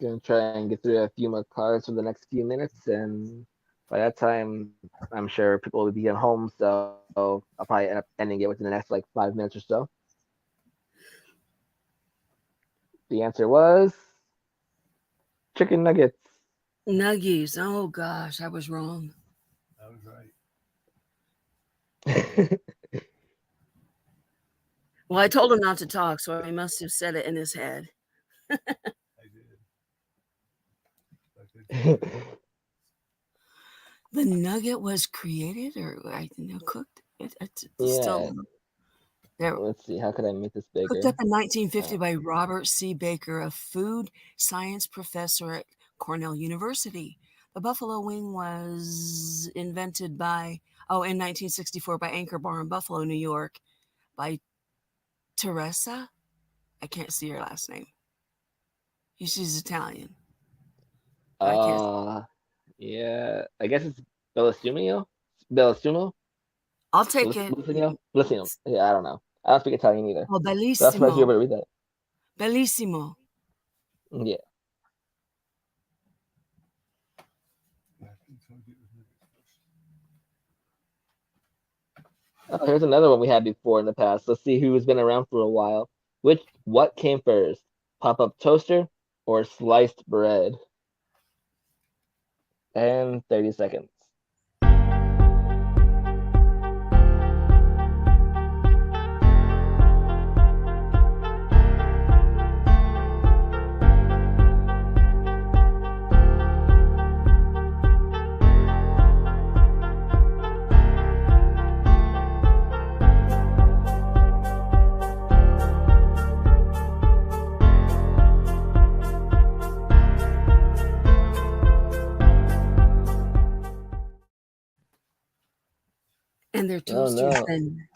Gonna try and get through a few more cards for the next few minutes, and by that time, I'm sure people will be at home, so I'll probably end up ending it within the next like 5 minutes or so. The answer was chicken nuggets. Nuggies. Oh gosh, I was wrong. That was right. Well, I told him not to talk, so he must have said it in his head. I did. The nugget was created, or cooked. It's Yeah. still there. Let's see. How could I make this Cooked bigger? up in 1950 by Robert C. Baker, a food science professor at Cornell University. The buffalo wing was invented in 1964 by Anchor Bar in Buffalo, New York, by Teresa. I can't see her last name. She's Italian. I can't. Yeah. I guess it's Bellissimo. Bellissimo. I'll take it. Bellissimo. Bellissimo. Yeah, I don't know. I don't speak Italian either. Oh, So that's why I should be bellissimo. able to read that. Bellissimo. Yeah. Oh, here's another one we had before in the past. Let's see who's been around for a while. What came first? Pop-up toaster or sliced bread? And 30 seconds. And their Oh toasters no. then.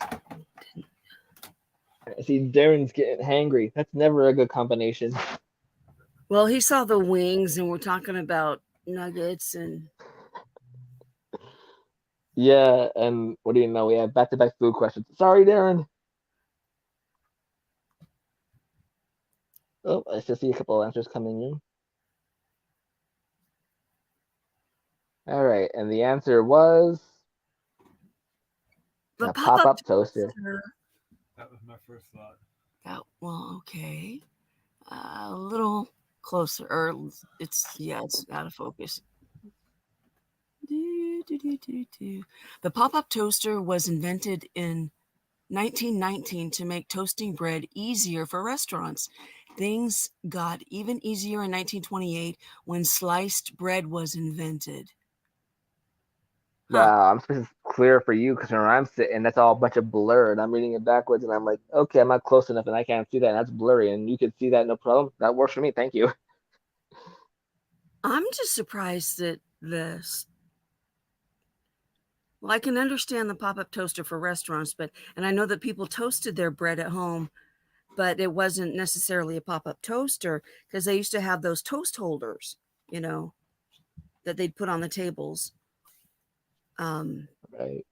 I see Darren's getting hangry. That's never a good combination. Well, he saw the wings, and we're talking about nuggets and. Yeah, and what do you know? We have back-to-back food questions. Sorry, Darren. Oh, I still see a couple of answers coming in. All right, and the answer was The a pop-up pop-up toaster. That was my first thought. Well, okay. A little closer, or it's out of focus. The pop-up toaster was invented in 1919 to make toasting bread easier for restaurants. Things got even easier in 1928 when sliced bread was invented. Huh. Wow, I'm supposed to clear for you because where I'm sitting, that's all a bunch of blur, and I'm reading it backwards, and I'm like, okay, I'm not close enough, and I can't see that, and that's blurry, and you can see that, no problem. That works for me. Thank you. I'm just surprised that well, I can understand the pop-up toaster for restaurants, and I know that people toasted their bread at home, but it wasn't necessarily a pop-up toaster because they used to have those toast holders, that they'd put on the tables. Right.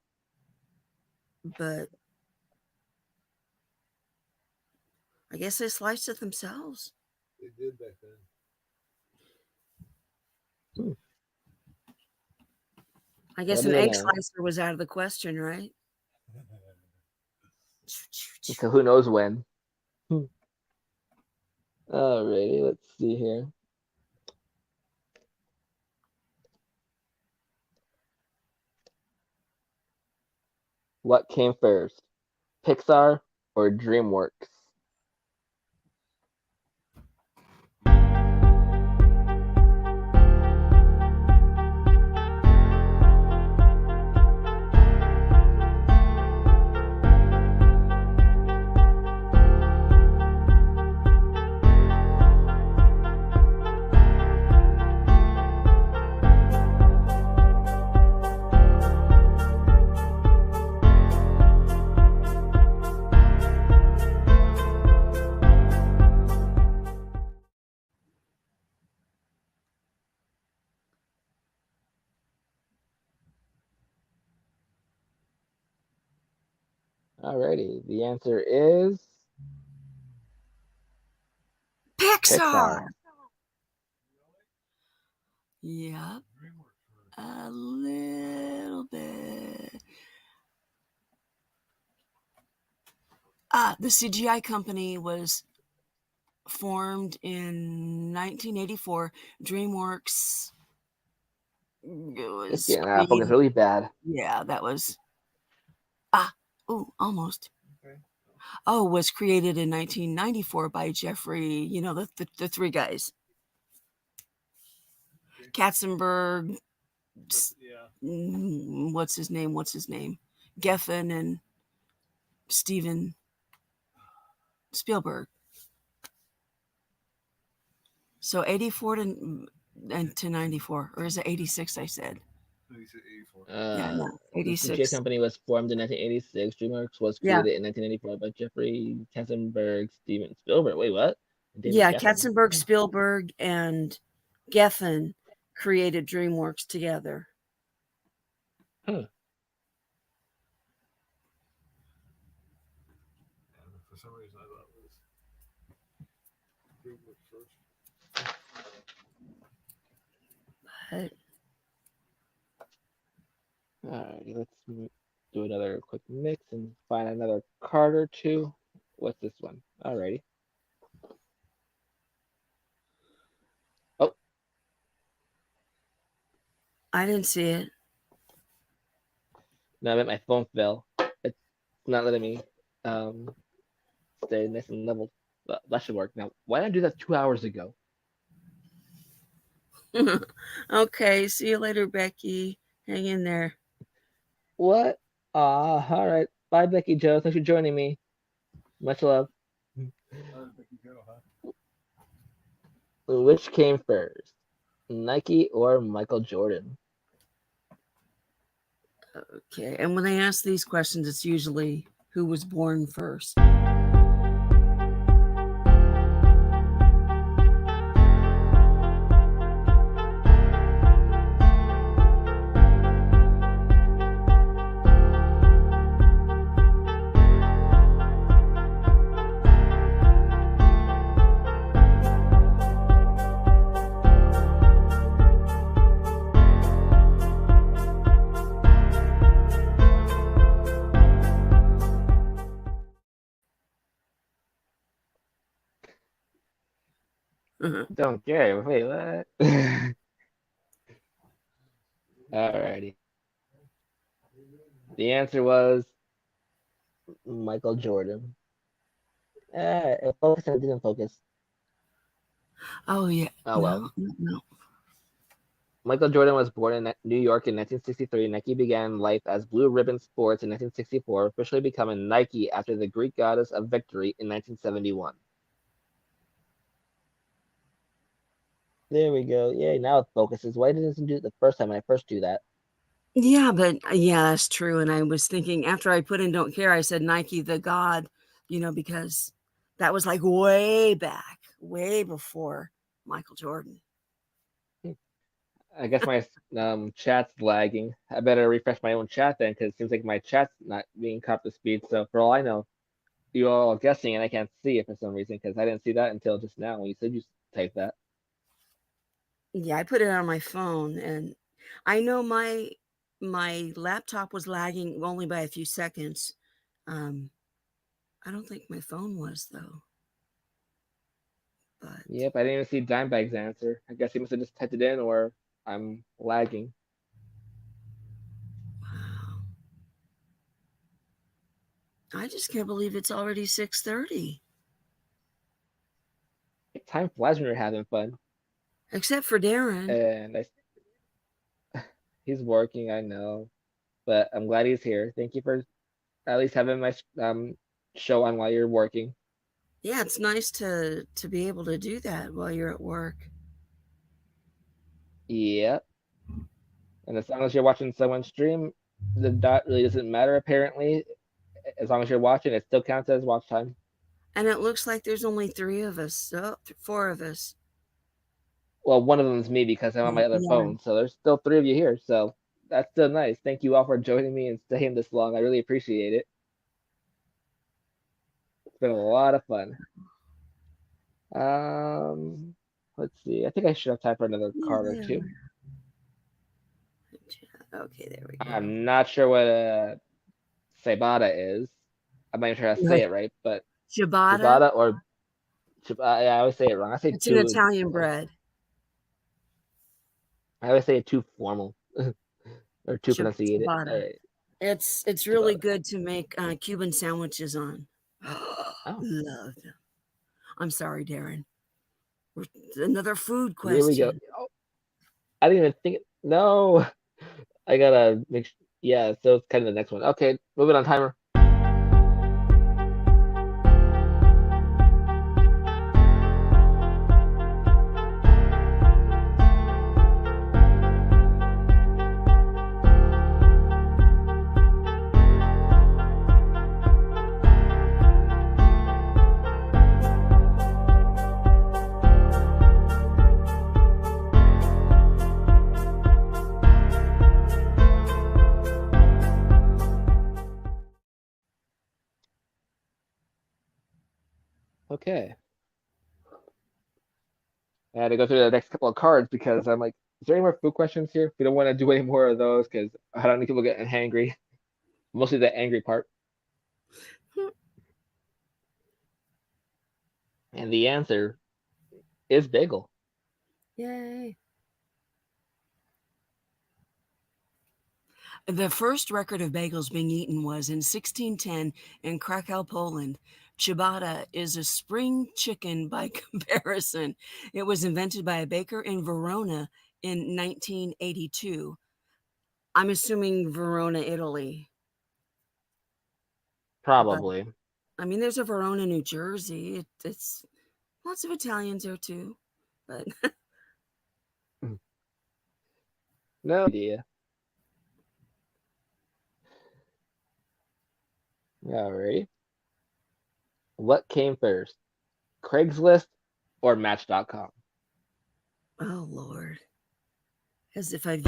But I guess they sliced it themselves. They did back then. I guess What an do you egg know? slicer was out of the question, right? So who knows when? Alrighty, let's see here. What came first, Pixar or DreamWorks? Alrighty, the answer is Pixar. Pixar. Yep. A little bit. The CGI company was formed in 1984. DreamWorks. It's getting out of focus really bad. Yeah, that was. Almost. Okay. Was created in 1994 by Jeffrey. The three guys. Okay. Katzenberg. Yeah. What's his name? Geffen and Steven Spielberg. So 84 to 94, or is it 86? I said. No, you said 84. No, The 86. CGI company was formed in 1986. DreamWorks was created in 1994 by Jeffrey Katzenberg, Steven Spielberg. Wait, what? David Geffen. Katzenberg, Spielberg, and Geffen created DreamWorks together. For some reason, I thought it was DreamWorks first. But Alrighty, let's do another quick mix and find another card or two. What's this one? Alrighty. Oh. I didn't see it. No, I meant my phone fell. It's not letting me stay nice and level. That should work. Now, why didn't I do that 2 hours ago? Okay, see you later, Becky. Hang in there. What? All right. Bye, Becky Joe. Thanks for joining me. Much love. Which came first, Nike or Michael Jordan? Okay, and when they ask these questions, it's usually who was born first. Don't care. Wait, what? Alrighty. The answer was Michael Jordan. It focused and it didn't focus. Oh yeah. Oh well. No. Michael Jordan was born in New York in 1963. Nike began life as Blue Ribbon Sports in 1964, officially becoming Nike after the Greek goddess of victory in 1971. There we go. Yay, now it focuses. Why didn't it do it the first time when I first do that? Yeah, but yeah, that's true. And I was thinking after I put in "Don't Care," I said Nike the God, because that was like way back, way before Michael Jordan. I guess my chat's lagging. I better refresh my own chat then, because it seems like my chat's not being caught up to speed. So for all I know, you all are guessing, and I can't see it for some reason because I didn't see that until just now when you said you typed that. Yeah, I put it on my phone, and I know my laptop was lagging only by a few seconds. I don't think my phone was though. But Yep, I didn't even see Dimebag's answer. I guess he must have just typed it in, or I'm lagging. wow, I just can't believe it's already 6:30. Time flies when you're having fun. Except for Darren. And he's working, I know, but I'm glad he's here. Thank you for at least having my show on while you're working. Yeah, it's nice to be able to do that while you're at work. Yep. And as long as you're watching someone stream, the dot really doesn't matter apparently. As long as you're watching, it still counts as watch time. And it looks like there's only 3 of us. 4 of us. Well, one of them is me because I'm on my other phone. So there's still 3 of you here. So that's still nice. Thank you all for joining me and staying this long. I really appreciate it. It's been a lot of fun. Let's see. I think I should have time for another card or two. Okay, there we go. I'm not sure what ciabatta is. I'm not even sure how to say it right, but ciabatta or I always say it wrong. I say it's an Italian bread. I always say it too formal or too pronunciated. It's really good to make Cuban sandwiches on. Love them. I'm sorry, Darren. Another food question. Here we go. Oh, I didn't even think. No, I gotta make. Yeah, so it's kind of the next one. Okay, moving on timer. Okay. I had to go through the next couple of cards because I'm like, is there any more food questions here? We don't want to do any more of those because I don't need people getting hangry. Mostly the angry part. And the answer is bagel. Yay. The first record of bagels being eaten was in 1610 in Krakow, Poland. Ciabatta is a spring chicken by comparison. It was invented by a baker in Verona in 1982. I'm assuming Verona, Italy. Probably. But, I mean, there's a Verona, New Jersey. It's lots of Italians there too. But no idea. Alrighty. What came first? Craigslist or Match.com? Oh, Lord. As if I've...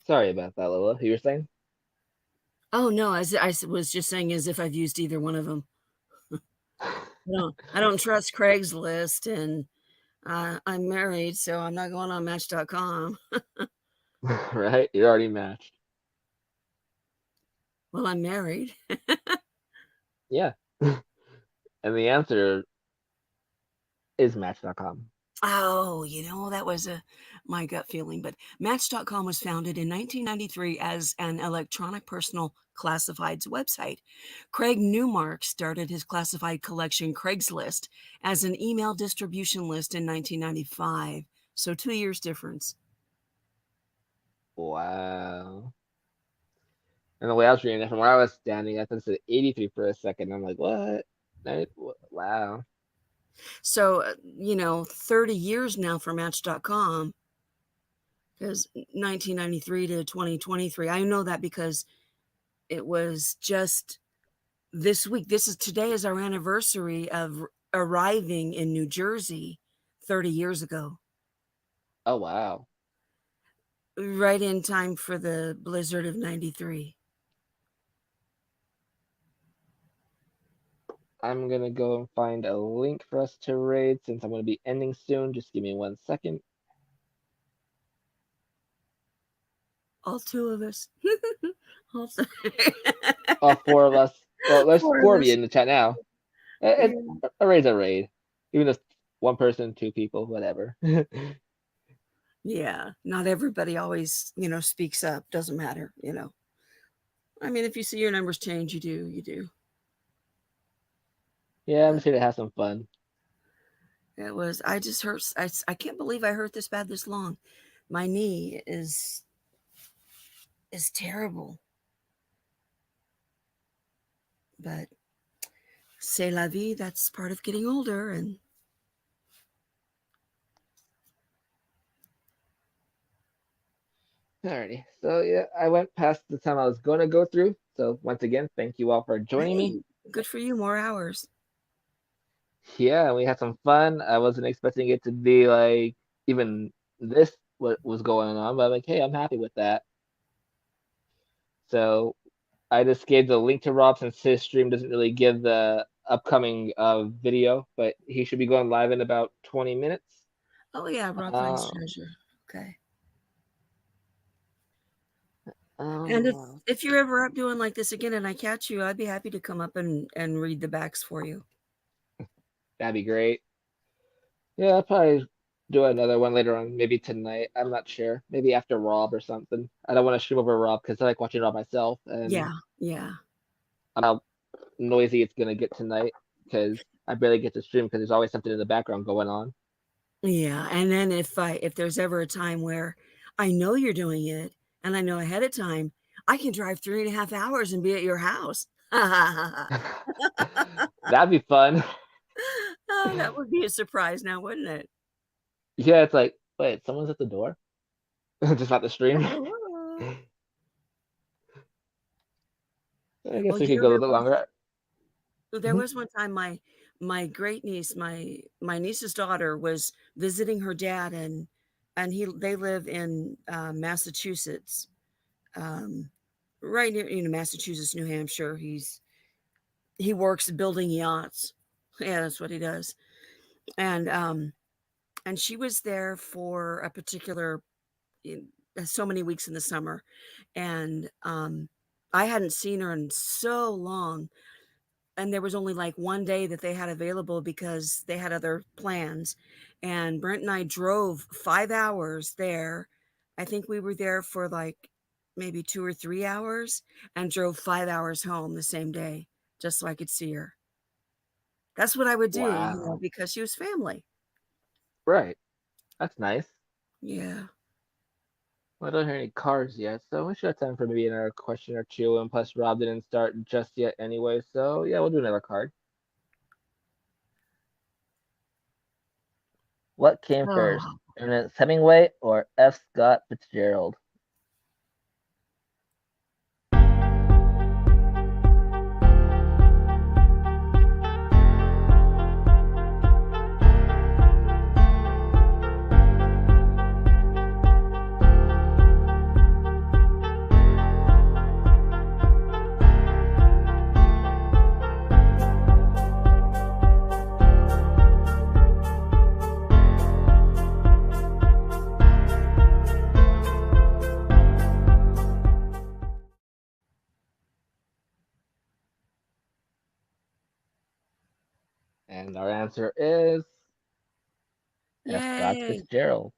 Sorry about that, Lola. You were saying? Oh no, was just saying as if I've used either one of them. I don't trust Craigslist, and I'm married, so I'm not going on Match.com. Right? You're already matched. Well, I'm married. Yeah. And the answer is Match.com. Oh, that was my gut feeling. But Match.com was founded in 1993 as an electronic personal classifieds website. Craig Newmark started his classified collection Craigslist as an email distribution list in 1995. So 2 years difference. Wow. And the way I was reading it from where I was standing, I thought it said 83 for a second. I'm like, what? Wow. So, 30 years now for Match.com, because 1993 to 2023. I know that because it was just this week. Today is our anniversary of arriving in New Jersey 30 years ago. Oh, wow. Right in time for the blizzard of 93. I'm going to go and find a link for us to raid since I'm going to be ending soon. Just give me 1 second. All two of us. All 4 of us. Well, there's 4 of you us. in the chat now. A raid's a raid. Even if 1 person, 2 people, whatever. Yeah, not everybody always, speaks up. Doesn't matter, I mean, if you see your numbers change, you do. Yeah, I'm just here to have some fun. I just hurt. I can't believe I hurt this bad this long. My knee is terrible. But c'est la vie. That's part of getting older. And Alrighty. So yeah, I went past the time I was going to go through. So once again, thank you all for joining me. Good for you. More hours. Yeah, we had some fun. I wasn't expecting it to be like even this what was going on, but I'm like, hey, I'm happy with that. So I just gave the link to Rob since his stream doesn't really give the upcoming video, but he should be going live in about 20 minutes. Oh yeah, Rob finds treasure. Okay. And if you're ever up doing like this again and I catch you, I'd be happy to come up and read the backs for you. That'd be great. Yeah, I'll probably do another one later on, maybe tonight. I'm not sure. Maybe after Rob or something. I don't want to stream over Rob because I like watching Rob myself. And yeah. I don't know how noisy it's gonna get tonight because I barely get to stream because there's always something in the background going on. Yeah, and then if there's ever a time where I know you're doing it and I know ahead of time, I can drive 3.5 hours and be at your house. That'd be fun. Oh, that would be a surprise now, wouldn't it? Yeah, it's like, wait, someone's at the door? Just not the stream. I guess we could go a little bit longer. There was one time my great niece, my niece's daughter, was visiting her dad, and they live in Massachusetts, right near Massachusetts, New Hampshire. He works building yachts. Yeah, that's what he does. And she was there for a particular so many weeks in the summer, and I hadn't seen her in so long. And there was only like one day that they had available because they had other plans. And Brent and I drove 5 hours there. I think we were there for like maybe 2 or 3 hours and drove 5 hours home the same day just so I could see her. That's what I would do, Wow. because she was family. Right. That's nice. Yeah. Well, I don't hear any cards yet, so we should have time for maybe another question or two. And plus, Rob didn't start just yet anyway, so yeah, we'll do another card. What came first, Ernest Hemingway or F. Scott Fitzgerald? And our answer is F. Scott Yay! Fitzgerald.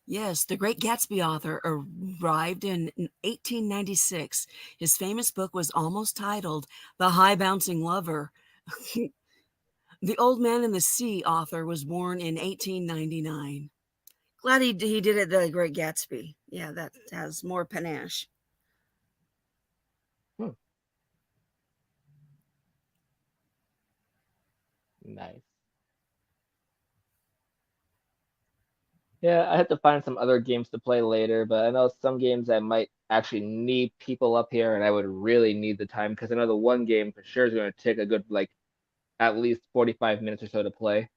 Yes, the Great Gatsby author arrived in 1896. His famous book was almost titled The High Bouncing Lover. The Old Man and the Sea author was born in 1899. Glad he did it, The Great Gatsby. Yeah, that has more panache. Nice. Yeah, I have to find some other games to play later, but I know some games I might actually need people up here, and I would really need the time because I know the one game for sure is going to take a good like at least 45 minutes or so to play.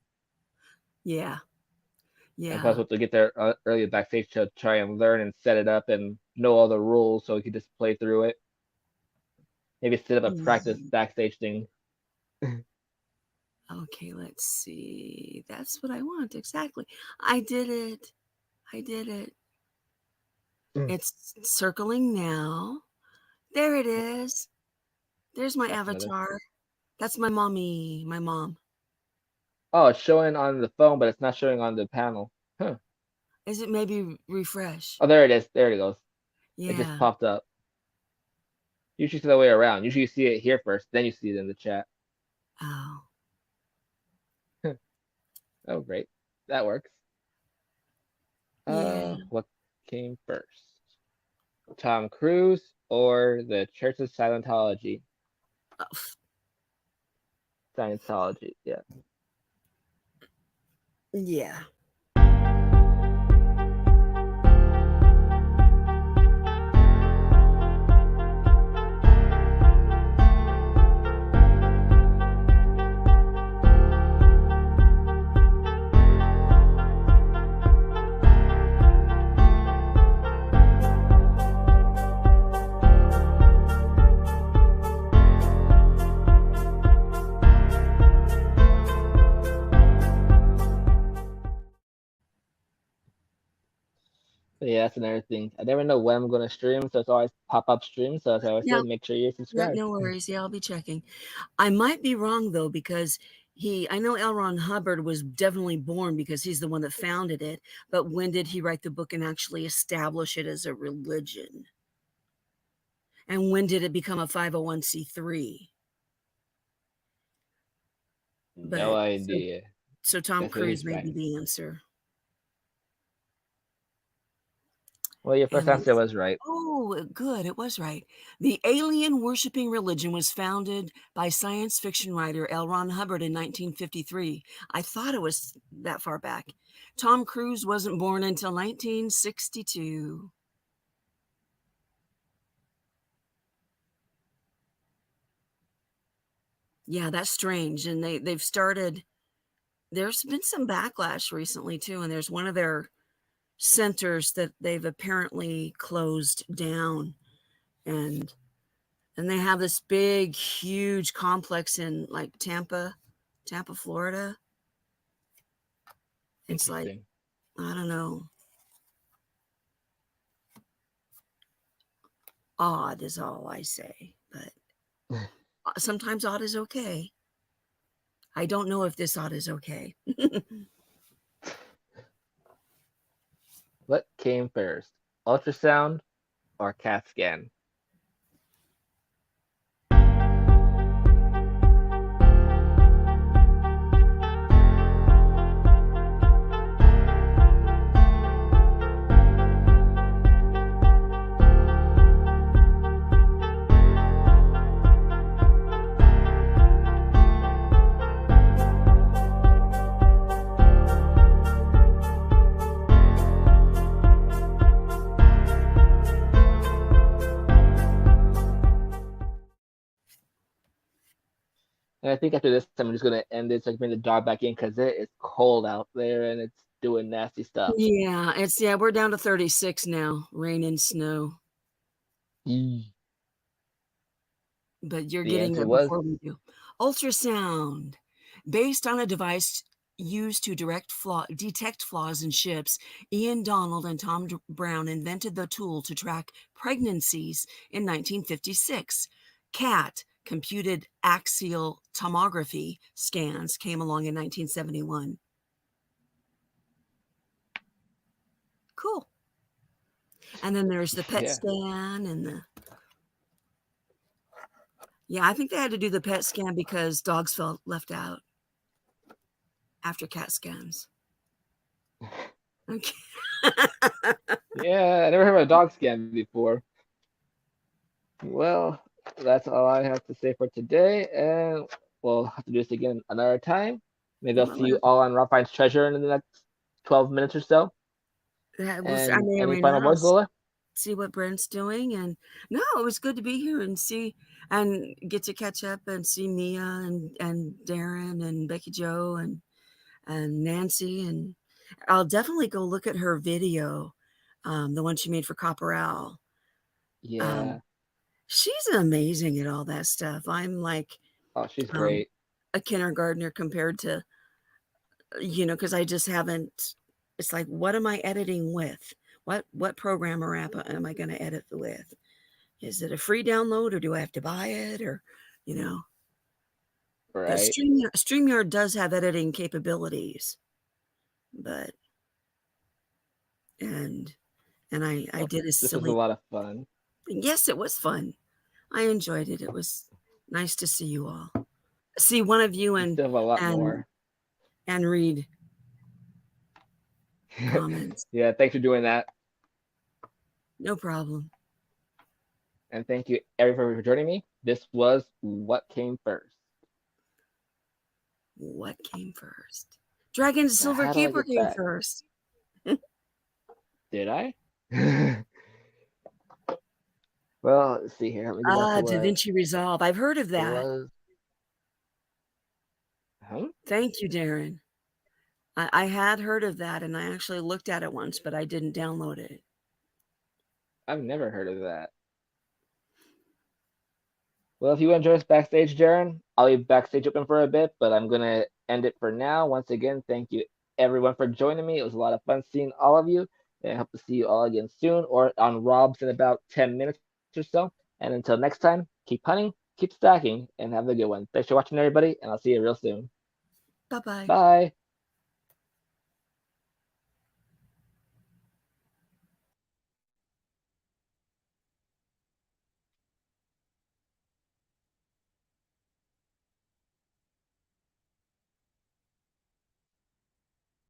Yeah. And plus, Yeah. we have to get there early backstage to try and learn and set it up and know all the rules so we can just play through it. Maybe set up a practice backstage thing. Okay, let's see. That's what I want. Exactly. I did it. I did it. It's circling now. There it is. There's my That's another. avatar. That's my mommy, my mom. Oh, it's showing on the phone, but it's not showing on the panel. Huh. Is it maybe refresh? Oh, there it is. There it goes. It just Yeah. popped up. Usually it's the other way around. Usually you see it here first, then you see it in the chat. Oh. Oh, great. That works. Yeah. What came first? Tom Cruise or the Church of Scientology? Oh, Scientology, yeah. yeah. But yeah, that's another thing. I never know when I'm going to stream, so it's always pop-up stream. So as I always say, Yeah. make sure you're Yeah, subscribed. no worries. Yeah, I'll be checking. I might be wrong though, because I know L. Ron Hubbard was definitely born because he's the one that founded it. But when did he write the book and actually establish it as a religion? And when did it become a 501c3? No idea. So Tom That's what he's Cruise may be writing. the answer. Well, your first answer was right. Oh, good. It was right. The alien worshiping religion was founded by science fiction writer L. Ron Hubbard in 1953. I thought it was that far back. Tom Cruise wasn't born until 1962. Yeah, that's strange. And they've started, there's been some backlash recently too. And there's one of their centers that they've apparently closed down. And they have this big, huge complex in like Tampa, Florida. It's like, I don't know. Odd is all I say, but sometimes odd is okay. I don't know if this odd is okay. What came first, ultrasound or CAT scan? And I think after this time, I'm just gonna end it so I can bring the dog back in because it is cold out there and it's doing nasty stuff. Yeah, we're down to 36 now, rain and snow. But you're getting it before we do. Ultrasound, based on a device used to detect flaws in ships, Ian Donald and Tom Brown invented the tool to track pregnancies in 1956. CAT, computed axial tomography scans came along in 1971. Cool. And then there's the PET Yeah. scan and the. Yeah, I think they had to do the PET scan because dogs felt left out after CAT scans. Okay. Yeah, I never heard of a dog scan before. Well, that's all I have to say for today, and we'll have to do this again another time. Maybe I'll see you all on Raphael's Treasure in the next 12 minutes or so. I And may or any may final not. words, Lola? See what Brent's doing, and no, it was good to be here and see and get to catch up and see Mia and Darren and Becky Joe and Nancy, and I'll definitely go look at her video, the one she made for Copper Owl. Yeah. She's amazing at all that stuff. I'm like, Oh, she's great. a kindergartner compared to, because I just haven't. It's like, what am I editing with? What program or app am I going to edit with? Is it a free download or do I have to buy it? Or, But Right. StreamYard does have editing capabilities, but and I did a This was a silly. lot of fun. Yes, it was fun. I enjoyed it. It was nice to see you all. See one of you We and still have a lot more. and read comments. Yeah, thanks for doing that. No problem. And thank you everyone for joining me. This was What Came First. What came first? Dragon's Now, Silver how do I Keeper get came back? first. Did I? Well, let's see here. Let me go back to Da Vinci Resolve. I've heard of that. was. Huh? Thank you, Darren. I had heard of that, and I actually looked at it once, but I didn't download it. I've never heard of that. Well, if you enjoy us backstage, Darren, I'll leave backstage open for a bit, but I'm going to end it for now. Once again, thank you everyone for joining me. It was a lot of fun seeing all of you, and I hope to see you all again soon or on Rob's in about 10 minutes or so. And until next time, keep hunting, keep stacking, and have a good one. Thanks for watching, everybody, and I'll see you real soon. Bye-bye. Bye.